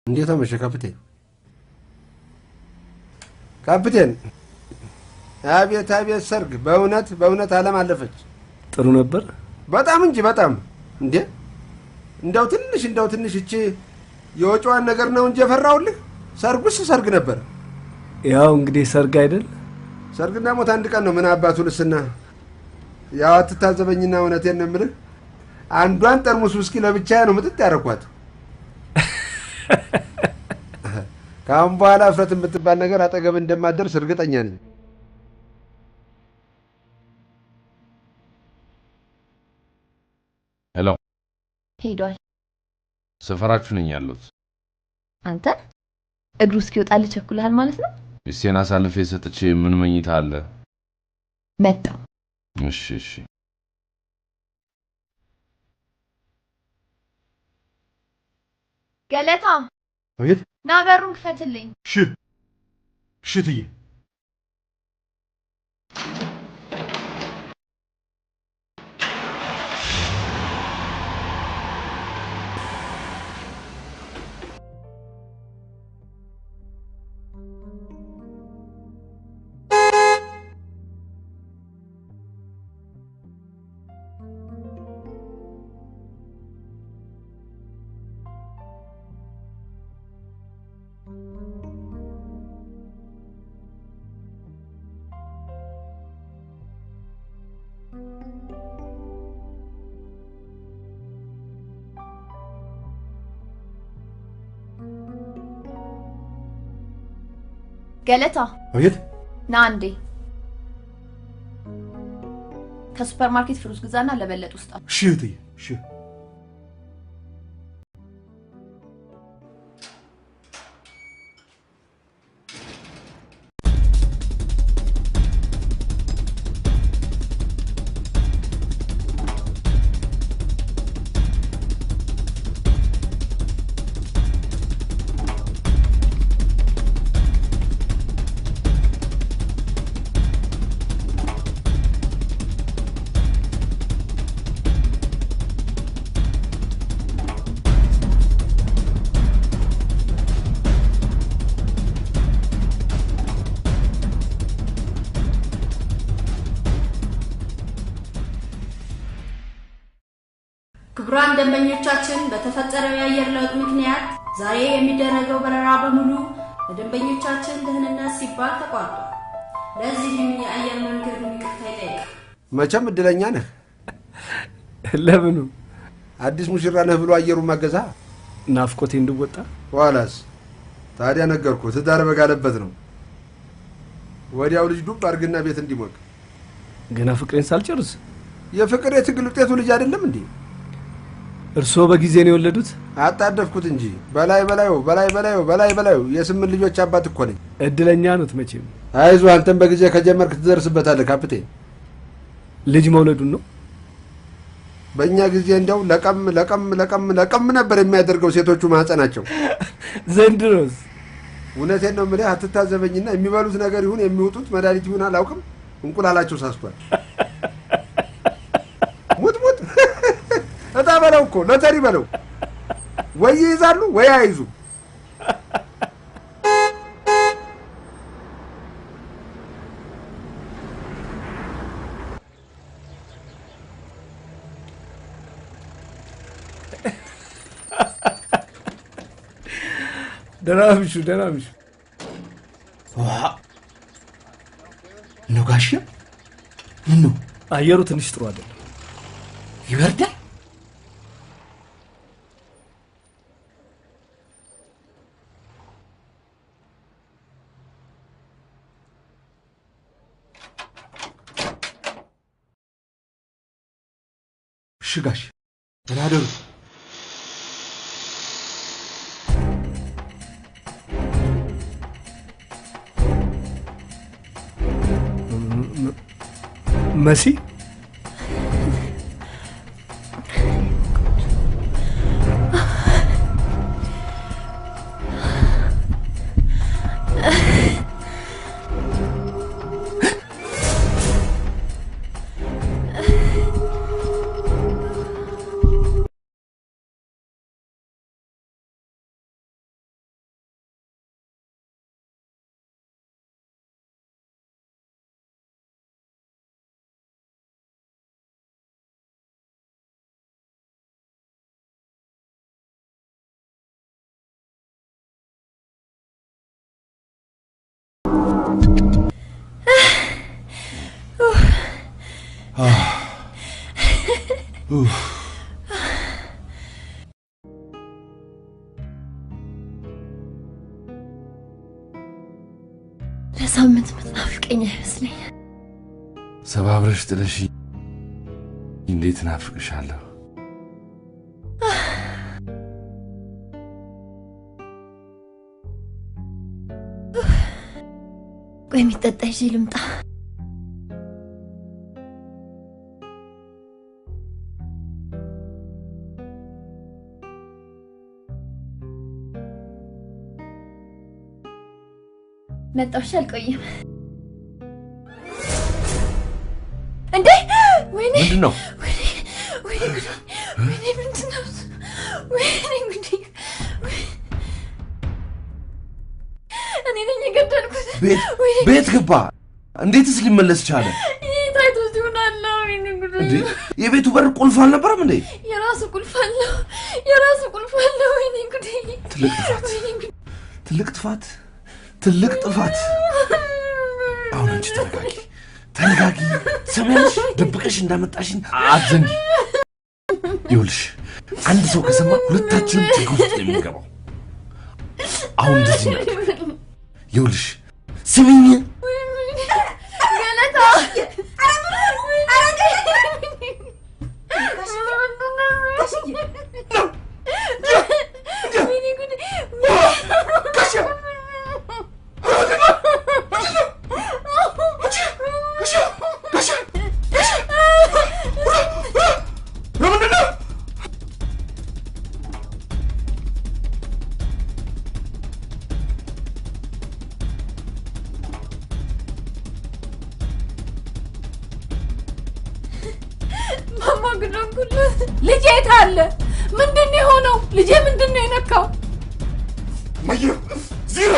እንዴት አመሸ ካፒቴን? ካፒቴን አቤት አቤት ሰርግ! በእውነት ዓለም አለፈች። ጥሩ ነበር። በጣም እንጂ በጣም እንዴ! እንደው ትንሽ እቺ የወጪዋን ነገር ነው እንጂ የፈራውልህ ሰርጉስ ሰርግ ነበር። ያው እንግዲህ ሰርግ አይደል? ሰርግና ሞት አንድ ቀን ነው። ምን አባቱ ልስና ያው አትታዘበኝና እውነቴን ነው የምልህ አንዷን ጠርሙስ ውስኪ ለብቻ ነው ምጥጥ ያረኳት። ካሁን በኋላ እፍረት የምትባል ነገር አጠገብ እንደማደርስ እርግጠኛ ነኝ። ሄሎ ሄዷል። ሰፈራችሁ ነኝ ያለሁት። አንተ እግሩ እስኪወጣልህ ቸኩለሃል ማለት ነው? ሚስቴን አሳልፌ ሰጥቼ ምን መኝታ አለ? መጣሁ። እሺ ገለታ አቤት። ና በሩን ክፈትልኝ። እትዬ ገለታ አቤት። ና አንዴ ከሱፐርማርኬት ፍሩት ግዛና ለበለጥ ውስጥ። እሺ እትዬ እሺ። ክቡራን ደንበኞቻችን በተፈጠረው የአየር ለውጥ ምክንያት ዛሬ የሚደረገው በረራ በሙሉ ለደንበኞቻችን ደህንነት ሲባል ተቋርጧል። ለዚህም የአየር መንገዱን ይቅርታ ይጠይቃል። መቼም እድለኛ ነህ። ለምኑ? አዲስ ሙሽራ ነህ ብሎ አየሩን ማገዛ ናፍቆቴ እንድወጣ። ዋላስ ታዲያ ነገርኩህ፣ ትዳር በጋለበት ነው። ወዲያው ልጅ ዱብ አድርግና ቤት እንዲሞቅ። ገና ፍቅሬን ሳልጨርስ። የፍቅር የትግል ውጤቱ ልጅ አይደለም እንዴ? እርሶ በጊዜ ነው የወለዱት? አጣደፍኩት እንጂ በላይ የስምንት ልጆች አባት እኮ ነኝ። እድለኛ ነዎት መቼም። አይዞህ፣ አንተም በጊዜ ከጀመርክ ትደርስበታለህ ካፕቴን። ልጅ መውለዱን ነው? በእኛ ጊዜ እንደው ለቀም ነበር የሚያደርገው ሴቶቹ ማህፀናቸው። ዘንድሮስ? እውነቴን ነው የምልህ፣ አትታዘበኝና የሚበሉት ነገር ይሁን የሚውጡት መድኃኒት ይሁን አላውቅም፣ እንቁላላቸው ሳስቷል። ሙት እጣ በለው እኮ ሎተሪ በለው። ወይ ይይዛሉ ወይ አይዙ። ደራምሹ ነው ጋሽ? ምን ነው? አየሩ ትንሽ ጥሩ አይደለም። ይበርዳል። ሽጋሽ ተናደሩ። መሲ ለሳምንት ምትናፍቀኝ አይመስለኝ። ሰባብረሽ ጥለሽ እንዴት ናፍቅሻለሁ። ቆይ የሚጠጣ ይዤ ልምጣ። መጣሽ አልቆይም። እንዴ ወይኔ ምንድነው? ወይኔ ምንድነው? ወይኔ ጉዴ! እኔ ነኝ የገደልኩት። ቤት ገባ? እንዴትስ ሊመለስ ቻለ? ታይቶ ሲሆናል። ወይኔ ጉዴ! እንዴ የቤቱ በር ቁልፍ አልነበረም እንዴ? የራሱ ቁልፍ አለው። ወይኔ ጉዴ! ትልቅ ጥፋት። አሁን አንቺ ተረጋጊ። ሰማያሽ ደብቀሽ እንዳመጣሽኝ አትዘንጊ። ይኸውልሽ አንድ ሰው ከሰማ ሁለታችንም ችግር ውስጥ ነው የምንገባው። አሁን እንደዚህ ነው። ይኸውልሽ ስሚኝ ገለታ ማማ ግደንኩል። ልጄ ታለ ምንድነው የሆነው? ልጄ ምንድነው የነካው? ማየ ዜሮ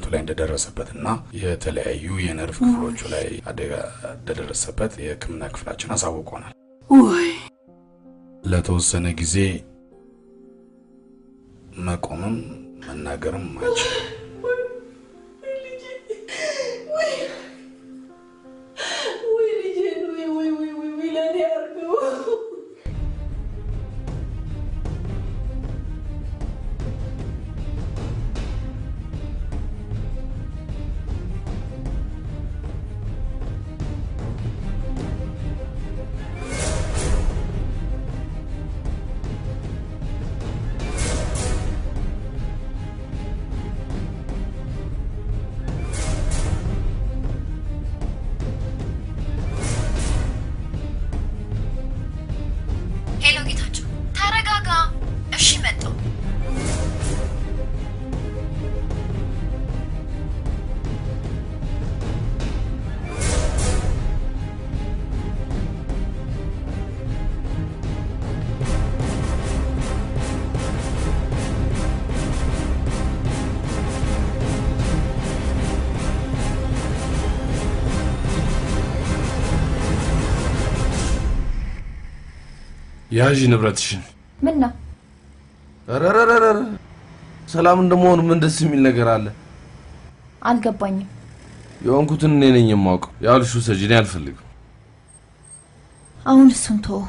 ላይ እንደደረሰበትና የተለያዩ የነርቭ ክፍሎቹ ላይ አደጋ እንደደረሰበት የሕክምና ክፍላችን አሳውቆናል። ወይ ለተወሰነ ጊዜ መቆምም መናገርም አይችልም። ያጂ ንብረትሽን ምን ነው? ረረረረ ሰላም እንደመሆኑ ምን ደስ የሚል ነገር አለ? አልገባኝም። የሆንኩትን እኔ ነኝ የማውቀው። ያልሹ ሰጂኔ አልፈልግም። አሁን እሱን ተው።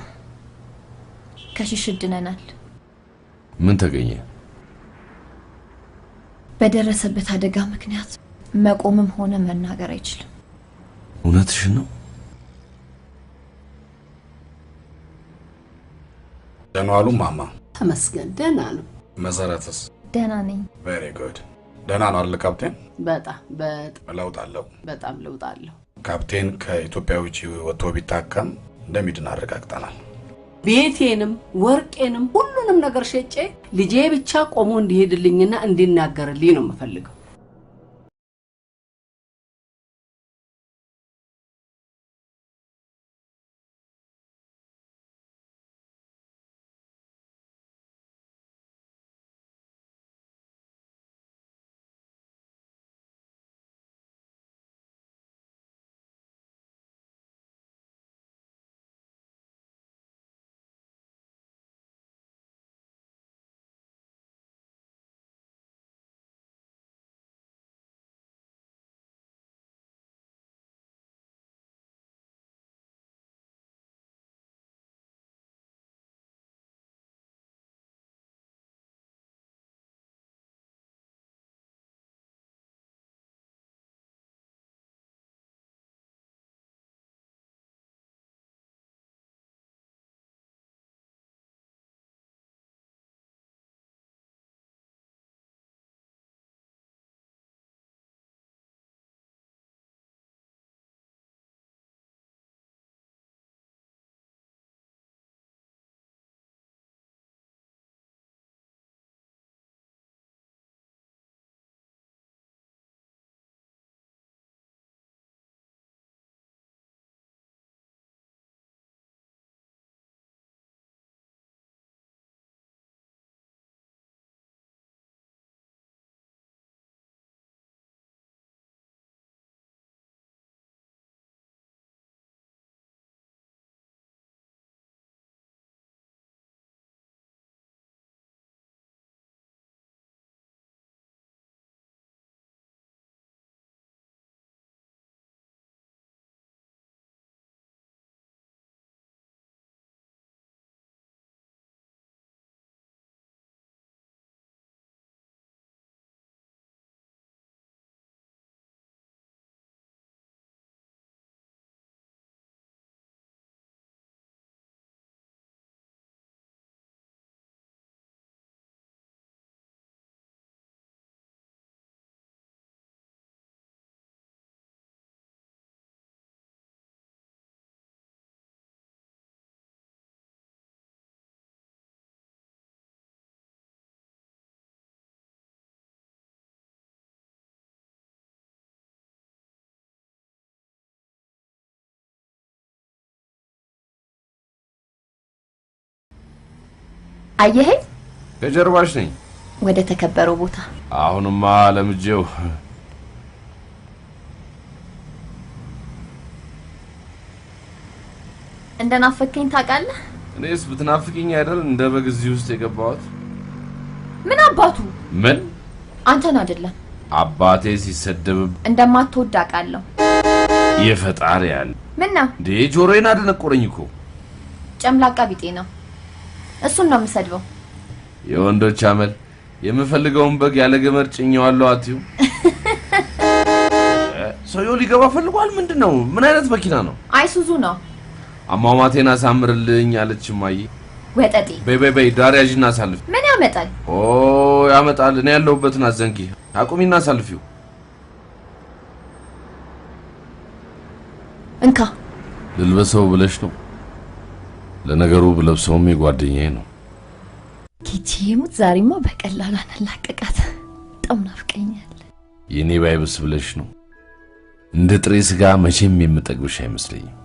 ከሽሽ ድነናል። ምን ተገኘ? በደረሰበት አደጋ ምክንያት መቆምም ሆነ መናገር አይችልም። እውነትሽን ነው? ደህና ዋሉ ማማ? ተመስገን ደህና ነው። መሰረትስ? ደህና ነኝ። ቬሪ ጉድ። ደህና ነው አይደል ካፕቴን? በጣም ለውጥ አለው። በጣም ለውጥ አለው። ካፕቴን ከኢትዮጵያ ውጪ ወጥቶ ቢታከም እንደሚድን አረጋግጠናል። ቤቴንም ወርቄንም ሁሉንም ነገር ሸጬ ልጄ ብቻ ቆሞ እንዲሄድልኝና እንዲናገርልኝ ነው የምፈልገው። አየህ ከጀርባሽ ነኝ ወደ ተከበረው ቦታ አሁንማ ለምጄው እንደናፈከኝ ታውቃለህ? እኔስ ብትናፍቂኝ አይደል እንደ በግዚ ውስጥ የገባሁት? ምን አባቱ? ምን? አንተን አይደለም አባቴ ሲሰደብ እንደማትወድ አውቃለሁ። የፈጣሪ ያለ ምን ነው? ጆሮዬን አደነቆረኝ እኮ። ጨምላቃ ቢጤ ነው። እሱን ነው የምሰድበው። የወንዶች አመል የምፈልገውን በግ ያለ ገመድ ጭኛዋለሁ አትዩ። ሰውየው ሊገባ ፈልጓል። ምንድነው? ምን አይነት መኪና ነው? አይሱዙ ነው። አሟሟቴን አሳምርልኝ አለች እማዬ። ወጠጤ በይ ዳሪያጅና አሳልፍ። ምን ያመጣል? ያመጣል። እኔ ያለሁበትን አዘንጊ። አቁሚና አሳልፊው። እንካ ልልበሰው ብለሽ ነው? ለነገሩ ብለብሰውም የጓደኛዬ ነው። ኪቺሙት ዛሬማ በቀላሉ አናላቀቃት። በጣም ናፍቀኛል። የኔ ባይብስ ብለሽ ነው? እንደ ጥሬ ስጋ መቼም የምጠግብሽ አይመስለኝም።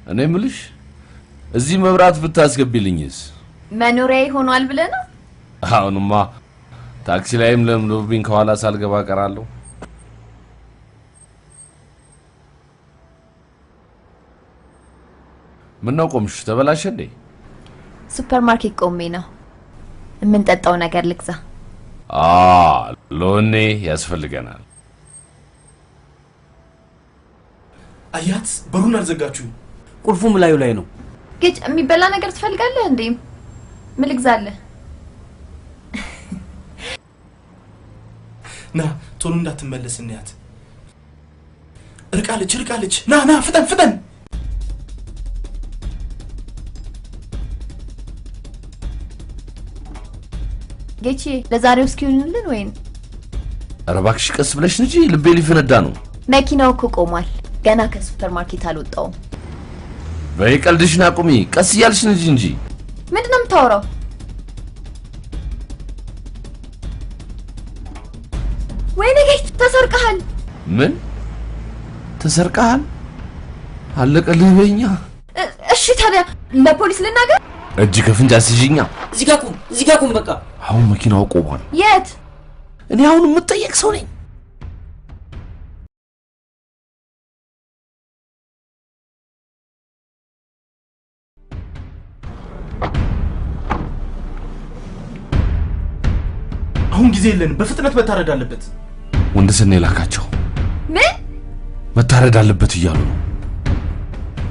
እኔ ምልሽ እዚህ መብራት ብታስገቢልኝስ? መኖሪያ ይሆናል ብለህ ነው? አሁንማ ታክሲ ላይም ለምዶብኝ ከኋላ ሳልገባ ቀራለሁ። ምን ነው ቆምሽ? ተበላሸ እንዴ? ሱፐርማርኬት ቆሜ ነው። የምንጠጣው ነገር ልግዛ። ሎኔ ያስፈልገናል። አያት በሩን አልዘጋችሁ? ቁልፉም ላዩ ላይ ነው። ግጭ የሚበላ ነገር ትፈልጋለህ እንዴ? ምን ልግዛለህ? ና ቶሎ እንዳትመለስ እንያት። ርቃለች። ና ፍጠን። ጌቺ ለዛሬው እስኪውልልን ወይን? ኧረ እባክሽ ቀስ ብለሽ እንጂ ልቤ ሊፈነዳ ነው። መኪናው እኮ ቆሟል። ገና ከሱፐርማርኬት አልወጣውም። በይ ቀልድሽን አቁሚ። ቀስ እያልሽ እንጂ። ምንድነው የምታወራው? ወይኔ ጌች ተሰርቀሃል። ምን ተሰርቀሃል? አለቀልህ በኛ። እሺ ታዲያ ለፖሊስ ልናገር? እጅ ከፍንጅ አስይዥኛ። እዚህ ጋር ቁም በቃ። አሁን መኪናው ቆሟል። የት? እኔ አሁን የምጠየቅ ሰው ነኝ? አሁን ጊዜ የለንም። በፍጥነት መታረድ አለበት። ወንድስኔ ላካቸው። ምን መታረድ አለበት እያሉ ነው።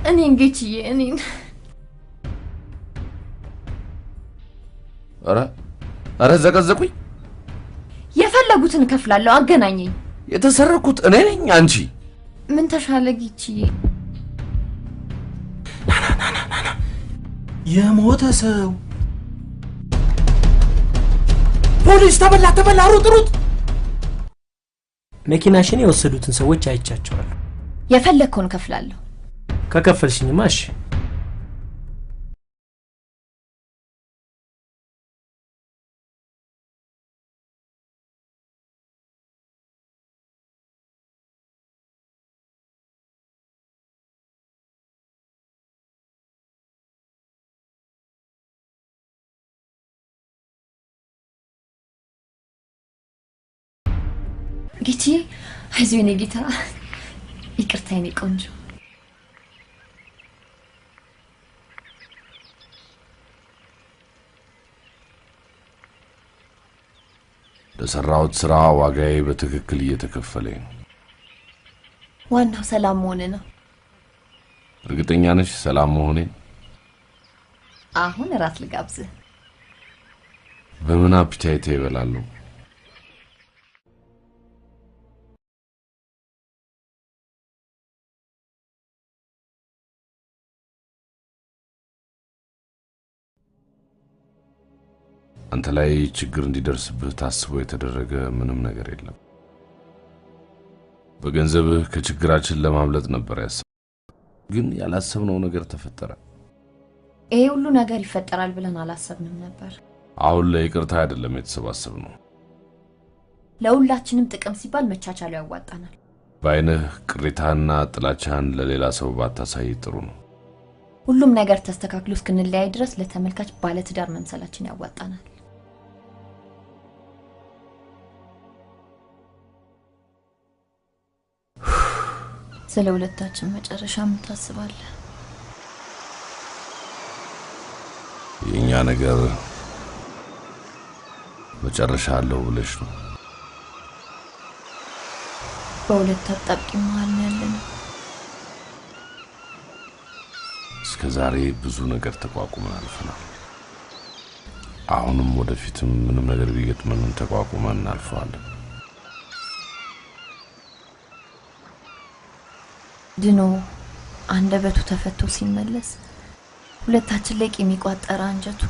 እኔን ጌችዬ እኔን ኧረ ዘቀዘቁኝ። የፈለጉ የምትፈልጉትን እከፍላለሁ አገናኘኝ የተሰረኩት እኔ ነኝ አንቺ ምን ተሻለ ጊቺ የሞተ ሰው ፖሊስ ተበላ ሩጥ መኪናሽን የወሰዱትን ሰዎች አይቻቸዋለሁ የፈለግከውን እከፍላለሁ ከከፈልሽኝማ እሺ ጊቺ አይዞህ የኔ ጌታ ይቅርታ የኔ ቆንጆ ለሰራሁት ስራ ዋጋዬ በትክክል እየተከፈለኝ ነው ዋናው ሰላም መሆን ነው እርግጠኛ ነሽ ሰላም መሆኔ አሁን ራት ልጋብዝህ በምን አፒታይቴ ይበላለሁ አንተ ላይ ችግር እንዲደርስብህ ታስቦ የተደረገ ምንም ነገር የለም በገንዘብህ ከችግራችን ለማምለጥ ነበር ያሰብነው ግን ያላሰብነው ነገር ተፈጠረ ይሄ ሁሉ ነገር ይፈጠራል ብለን አላሰብንም ነበር አሁን ለይቅርታ አይደለም የተሰባሰብነው ለሁላችንም ጥቅም ሲባል መቻቻሉ ያዋጣናል ባይነህ ቅሬታና ጥላቻን ለሌላ ሰው ባታሳይ ጥሩ ነው ሁሉም ነገር ተስተካክሎ እስክንለያይ ድረስ ለተመልካች ባለ ትዳር መምሰላችን ያዋጣናል ስለ ሁለታችን መጨረሻ ምን ታስባለህ የኛ ነገር መጨረሻ አለው ብለሽ ነው በሁለት አጣብቂኝ መሃል ነው ያለነው እስከዛሬ ብዙ ነገር ተቋቁመን አልፈናል አሁንም ወደፊትም ምንም ነገር ቢገጥመን ተቋቁመን እናልፈዋለን ድኖ አንደበቱ ተፈቶ ሲመለስ ሁለታችን ላይ ቂም ይቋጠራ አንጀቱ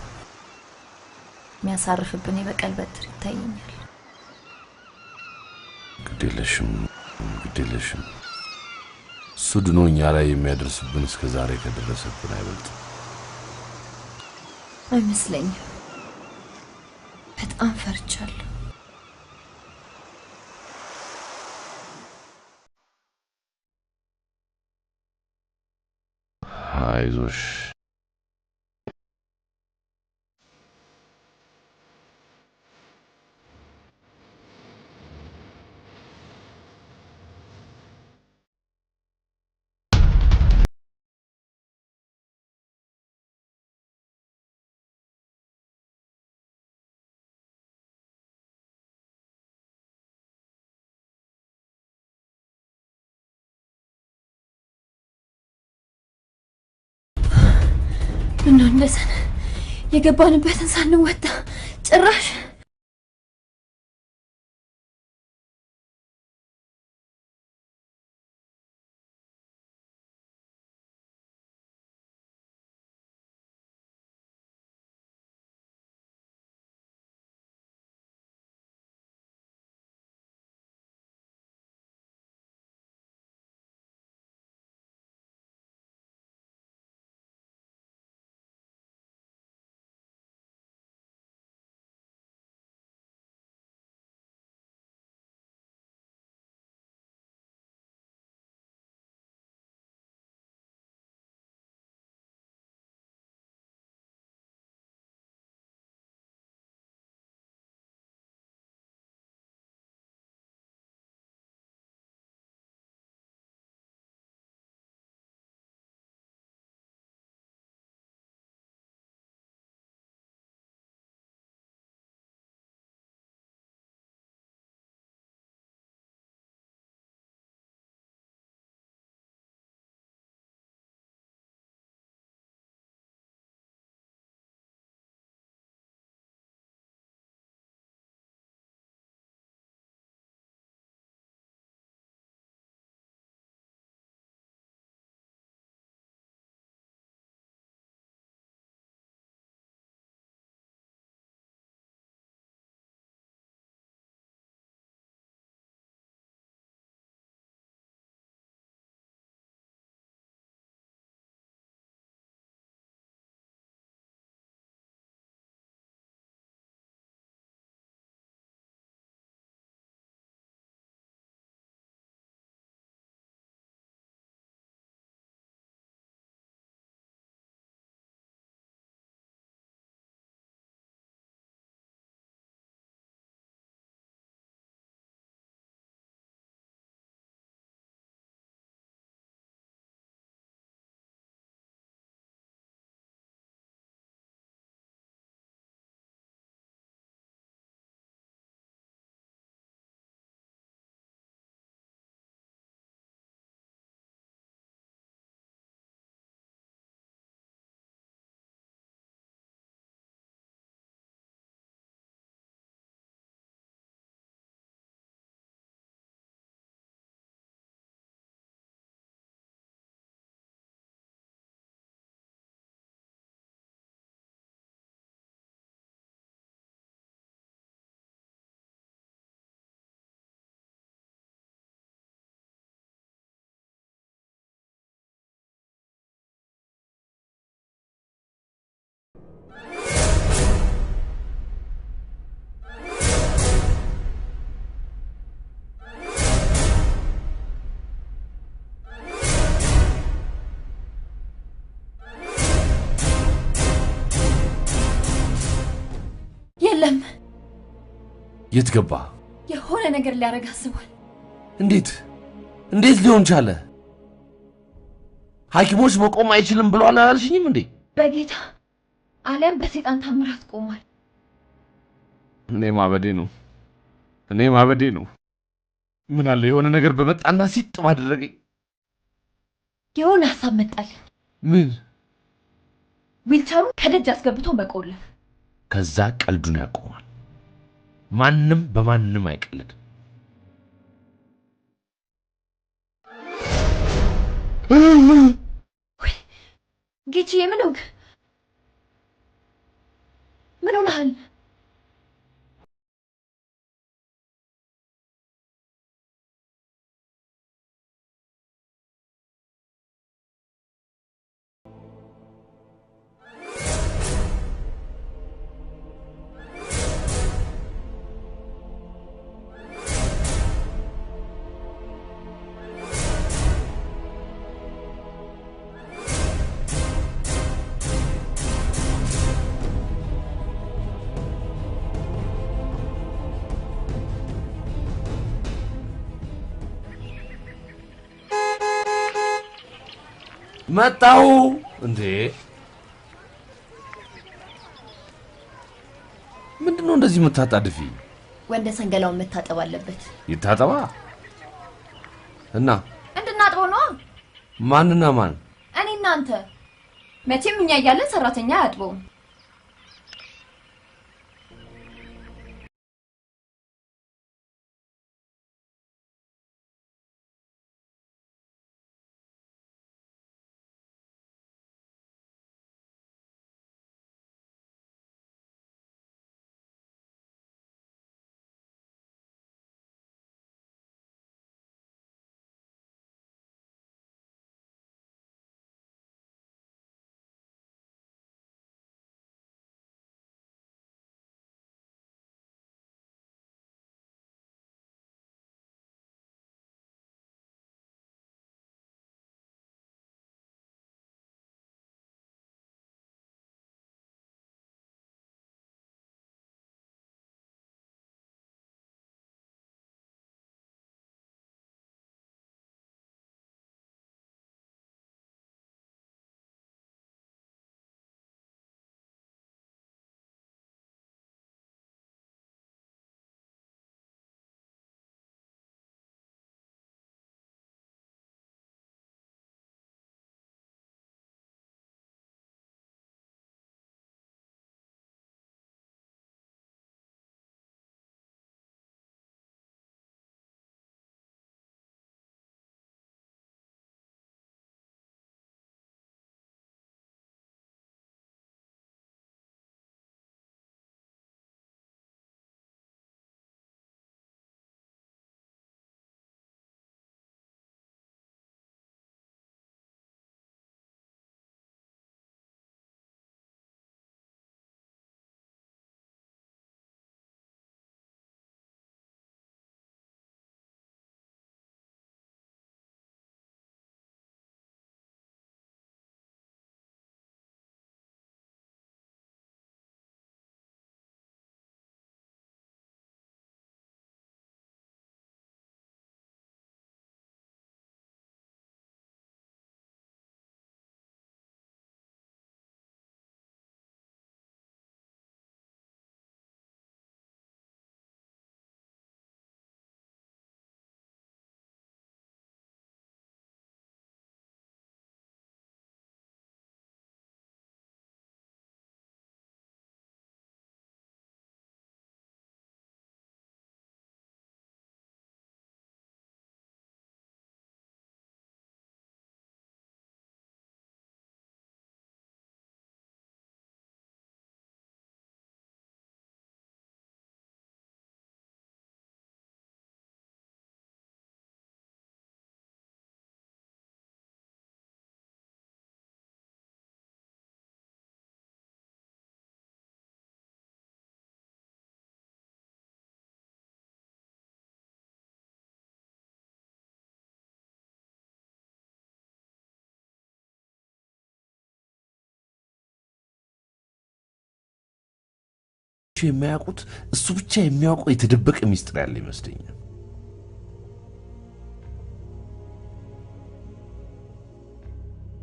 የሚያሳርፍብን የበቀል በትር ይታየኛል ግዴለሽም እሱ ድኖ እኛ ላይ የሚያደርስብን እስከዛሬ ከደረሰብን አይበልጥም አይመስለኝም በጣም ፈርቻለሁ አይዞሽ ምነው እንደሰነ የገባንበትን ሳንወጣ ጭራሽ የለም የት ገባ? የሆነ ነገር ሊያረግ አስቧል። እንዴት ሊሆን ቻለ? ሐኪሞች መቆም አይችልም ብለዋል አላልሽኝም እንዴ? በጌታ አለም በሰይጣን ታምራት ቆሟል። እኔ ማበዴ ነው። ምን አለ የሆነ ነገር በመጣና ሲጥ ማደረገኝ። የሆነ ሐሳብ መጣልኝ። ምን? ዊልቸሩ ከደጅ አስገብቶ መቆለፍ። ከዛ ቀልዱን ያቆማል። ማንም በማንም አይቀልድ። ጌቺ ምን ሆነሃል? መጣው እንዴ? ምንድነው እንደዚህ የምታጣድፊ? ወንደ ሰንገላውን መታጠብ አለበት። ይታጠባ እና እንድናጥበው ነው። ማንና ማን? እኔ እናንተ። መቼም እኛ እያለን ሰራተኛ አያጥበውም። የሚያውቁት እሱ ብቻ የሚያውቀው የተደበቀ ሚስጥር ያለ ይመስለኛል።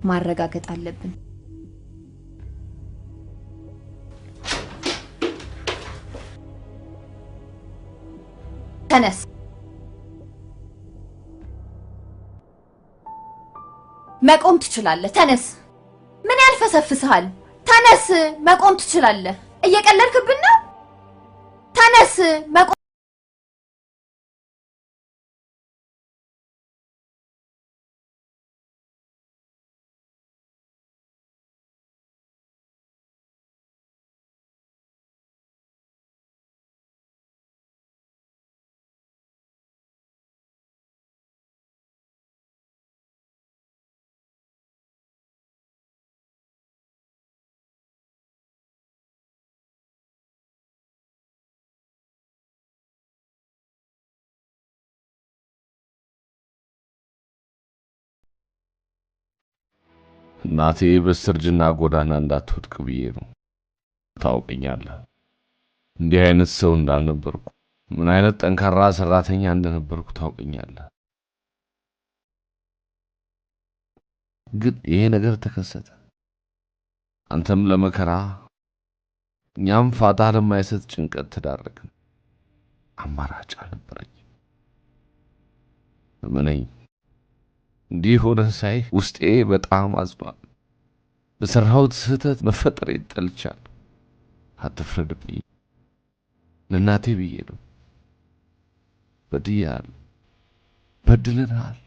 ማረጋገጥ አለብን። ተነስ። መቆም ትችላለህ። ተነስ። ምን ያልፈሰፍስሃል? ተነስ። መቆም ትችላለህ። እየቀለድክብን ነው? ተነስ። መቆም እናቴ በስተርጅና ጎዳና እንዳትወድቅ ብዬ ነው። ታውቀኛለህ፣ እንዲህ አይነት ሰው እንዳልነበርኩ፣ ምን አይነት ጠንካራ ሰራተኛ እንደነበርኩ ታውቀኛለህ። ግን ይሄ ነገር ተከሰተ። አንተም ለመከራ እኛም ፋታ ለማይሰጥ ጭንቀት ተዳረግን። አማራጭ አልነበረኝ። እመነኝ፣ እንዲህ ሆነ ሳይ ውስጤ በጣም አዝኗል። በሰራሁት ስህተት መፈጠሬን ጠልቻለሁ። አትፍረድብኝ። ለእናቴ ብዬ ነው። በድያለሁ፣ በድለናል።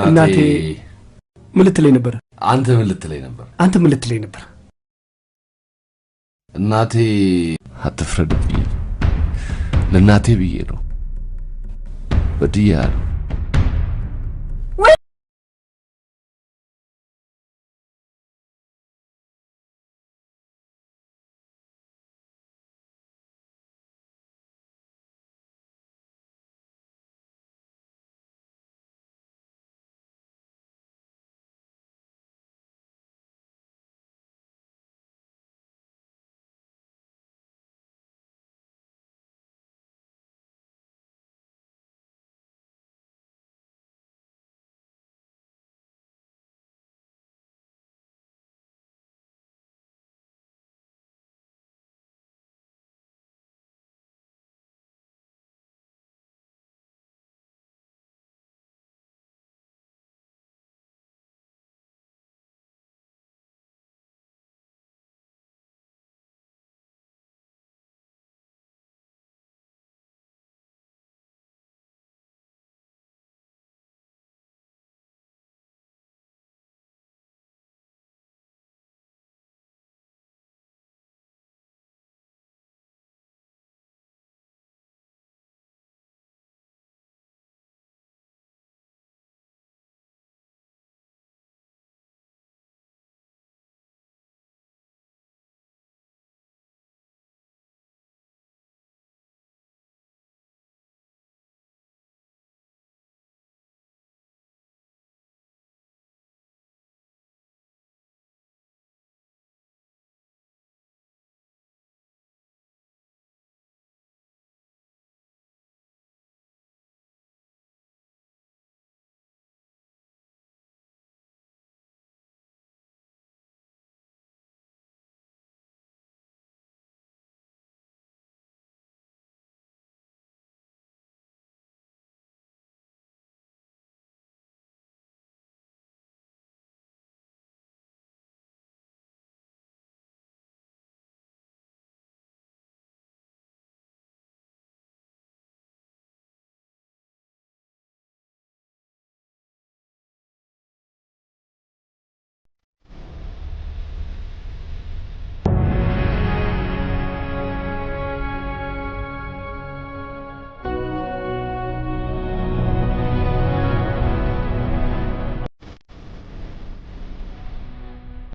እናቴ ምን ልትለኝ ነበር? አንተ ምን ልትለኝ ነበር? አንተ ምን ልትለኝ ነበር? እናቴ አትፍረድብኝ። ለእናቴ ብዬ ነው በድያለሁ።